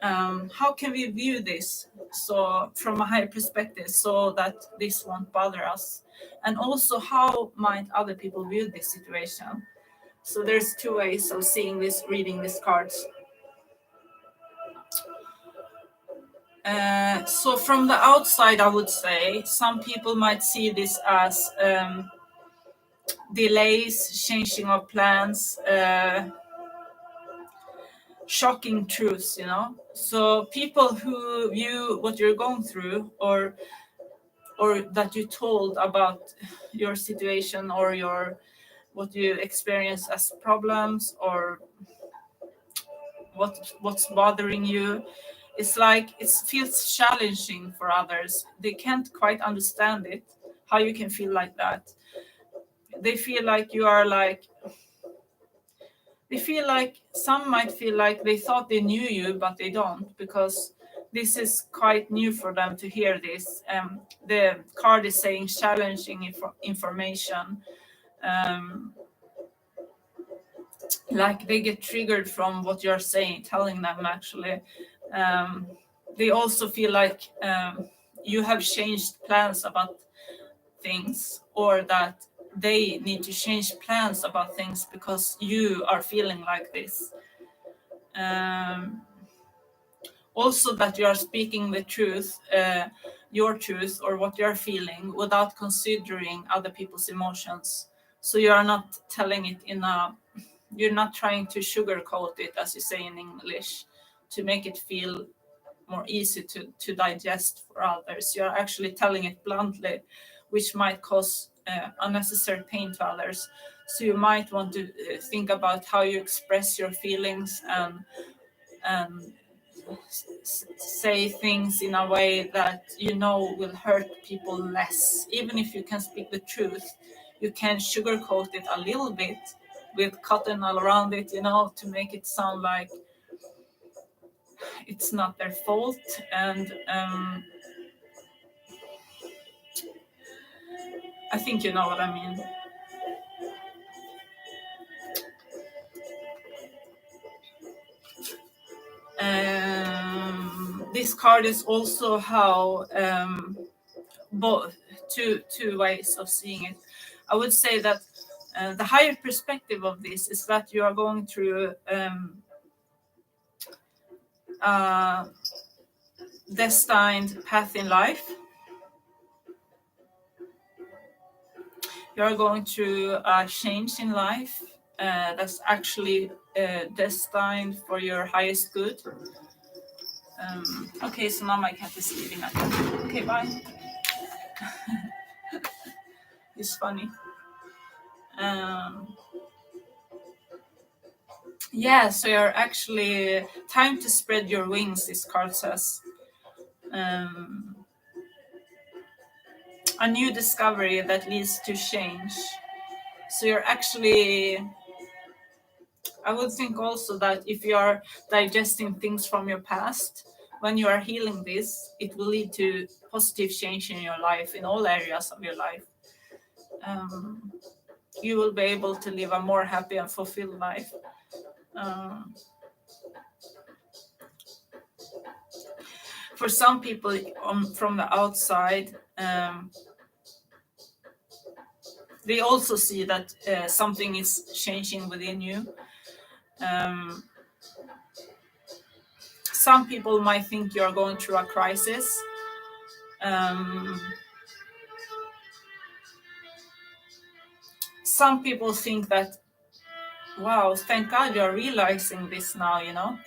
How can we view this so from a higher perspective, so that this won't bother us? And also, how might other people view this situation? So there's two ways of seeing this, reading these cards. So from the outside, I would say some people might see this as delays, changing of plans, shocking truths, So people who view what you're going through, or that you told about your situation, or what you experience as problems, or what's bothering you, It's like it feels challenging for others. They can't quite understand it, how you can feel like that. They feel like you are like, they feel like some might feel like they thought they knew you, but they don't, because this is quite new for them to hear this. The card is saying challenging information. Um, like they get triggered from what you're saying, telling them actually. Um, they also feel like you have changed plans about things, or that they need to change plans about things because you are feeling like this. Um, Also, that you are speaking the truth, your truth, or what you're feeling without considering other people's emotions. So you are not telling it you're not trying to sugarcoat it, as you say in English, to make it feel more easy to digest for others. You're actually telling it bluntly, which might cause unnecessary pain to others. So you might want to think about how you express your feelings, and say things in a way that you know will hurt people less. Even if you can speak the truth, you can sugarcoat it a little bit with cotton all around it, to make it sound like it's not their fault. And I think you know what I mean. This card is also how both two ways of seeing it. I would say that the higher perspective of this is that you are going through a destined path in life. You are going through a change in life that's actually destined for your highest good. Okay, so now my cat is leaving. Okay, bye. It's funny. Yeah, so you're actually time to spread your wings, this card says. A new discovery that leads to change. So you're actually, I would think also that if you are digesting things from your past, when you are healing this, it will lead to positive change in your life, in all areas of your life. You will be able to live a more happy and fulfilled life. For some people from the outside, they also see that something is changing within you. Some people might think you're going through a crisis. Some people think that, wow, thank God you're realizing this now.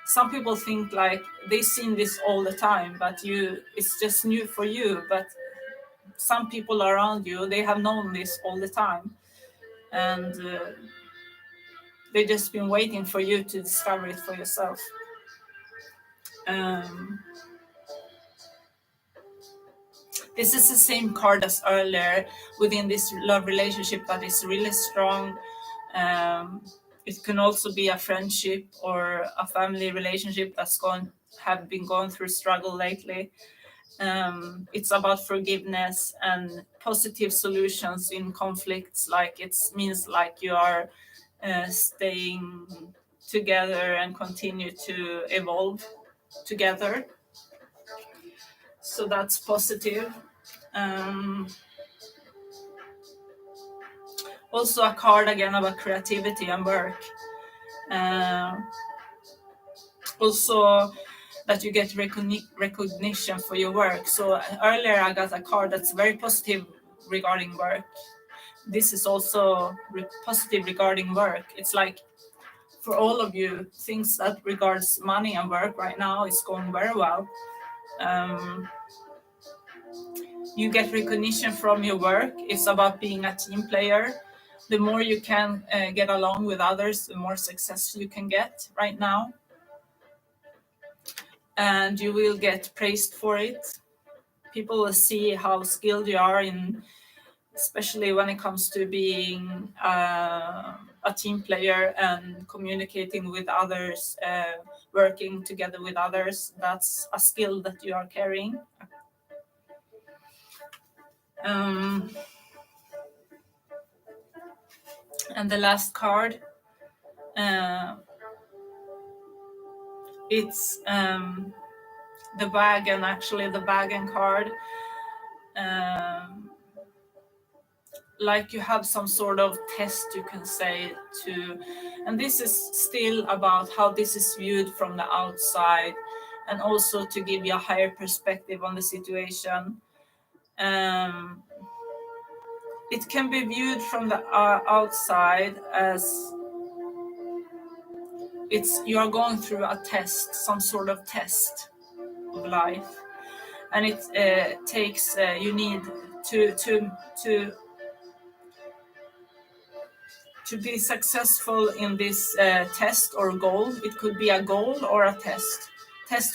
Some people think like they've seen this all the time, but it's just new for you. But some people around you, they have known this all the time, and they've just been waiting for you to discover it for yourself. This is the same card as earlier within this love relationship that is really strong. It can also be a friendship or a family relationship that's have been going through struggle lately. It's about forgiveness and positive solutions in conflicts. Like it means like you are staying together and continue to evolve together. So that's positive. Also a card again about creativity and work. Also that you get recognition for your work. So earlier I got a card that's very positive regarding work. This is also positive regarding work. It's like for all of you, things that regards money and work right now is going very well. You get recognition from your work. It's about being a team player. The more you can get along with others, the more success you can get right now. and you will get praised for it. People will see how skilled you are in, especially when it comes to being a team player and communicating with others, working together with others. That's a skill that you are carrying. And the last card, it's the wagon, actually the wagon card. Like you have some sort of test, you can say, to, and this is still about how this is viewed from the outside, and also to give you a higher perspective on the situation. It can be viewed from the outside as you are going through a test, some sort of test of life, and it takes you need to be successful in this test or goal. It could be a goal or a test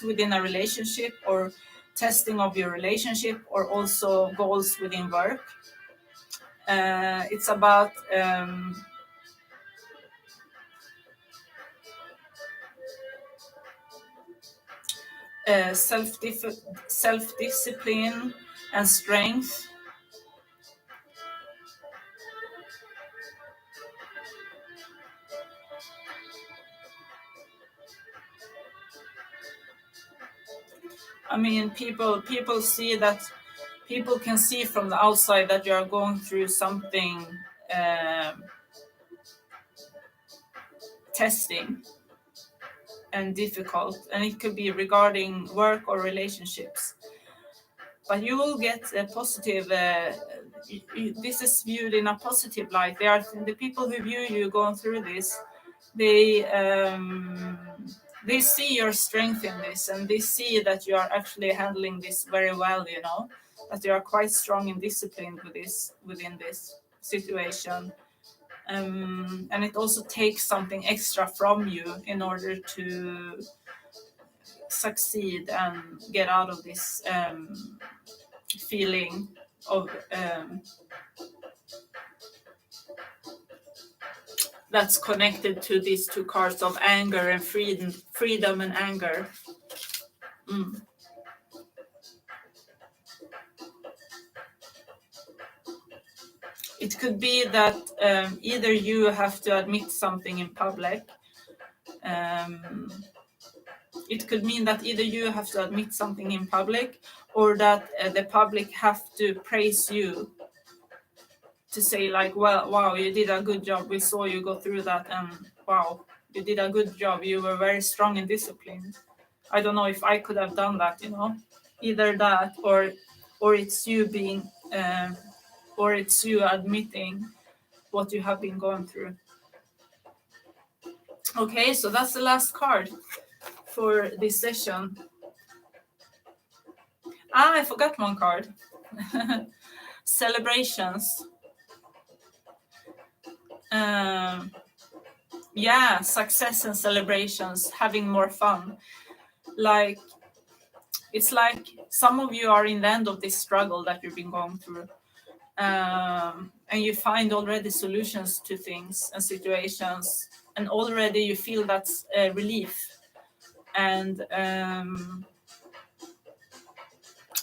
within a relationship, or testing of your relationship, or also goals within work. It's about self-discipline and strength. I mean, people see that, people can see from the outside that you are going through something testing and difficult, and it could be regarding work or relationships. But you will get a positive. This is viewed in a positive light. They are the people who view you going through this. They see your strength in this, and they see that you are actually handling this very well. You know, that you are quite strong and disciplined within this situation. And it also takes something extra from you in order to succeed and get out of this feeling of that's connected to these two cards of anger and freedom and anger. It could be that either you have to admit something in public. It could mean that either you have to admit something in public, or that the public have to praise you, to say like, well, wow, you did a good job. We saw you go through that, and wow, you did a good job. You were very strong and disciplined. I don't know if I could have done that, you know. Either that, or it's you being, or it's you admitting what you have been going through. Okay, so that's the last card for this session. I forgot one card. Celebrations. Yeah, success and celebrations, having more fun. Like, it's like some of you are in the end of this struggle that you've been going through, and you find already solutions to things and situations, and already you feel that's relief, and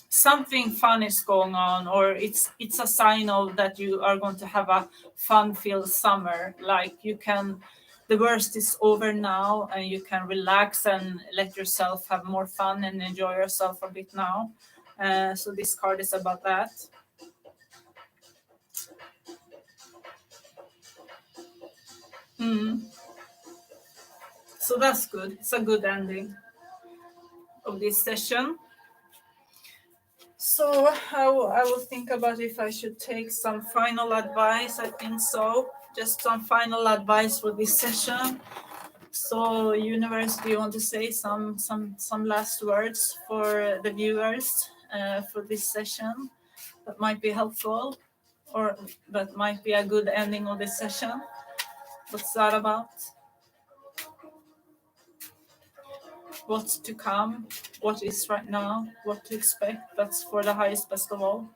something fun is going on, or it's a sign of that you are going to have a fun-filled summer. Like, you can, the worst is over now, and you can relax and let yourself have more fun and enjoy yourself a bit now. So this card is about that. So that's good. It's a good ending of this session. So I will think about if I should take some final advice. I think so. Just some final advice for this session. So, universe, do you want to say some last words for the viewers for this session that might be helpful, or that might be a good ending of this session? What's that about? what's to come, what is right now, what to expect. That's for the highest best of all.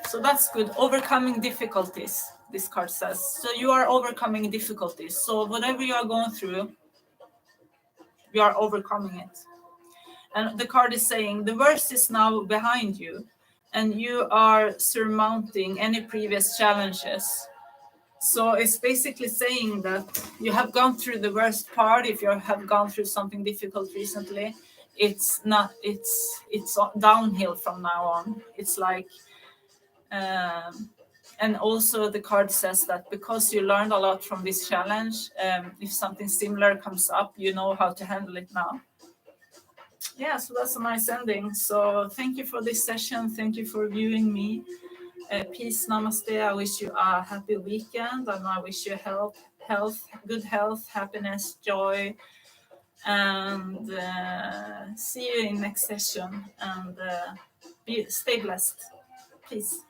So that's good. Overcoming difficulties, this card says. So you are overcoming difficulties. So whatever you are going through, you are overcoming it. And the card is saying the worst is now behind you, and you are surmounting any previous challenges. So it's basically saying that you have gone through the worst part. If you have gone through something difficult recently, it's not. It's downhill from now on. It's like, and also the card says that because you learned a lot from this challenge, if something similar comes up, you know how to handle it now. Yeah, so that's a nice ending. So thank you for this session. Thank you for viewing me. Peace, namaste. I wish you a happy weekend, and I wish you good health, happiness, joy, and see you in next session. And stay blessed. Peace.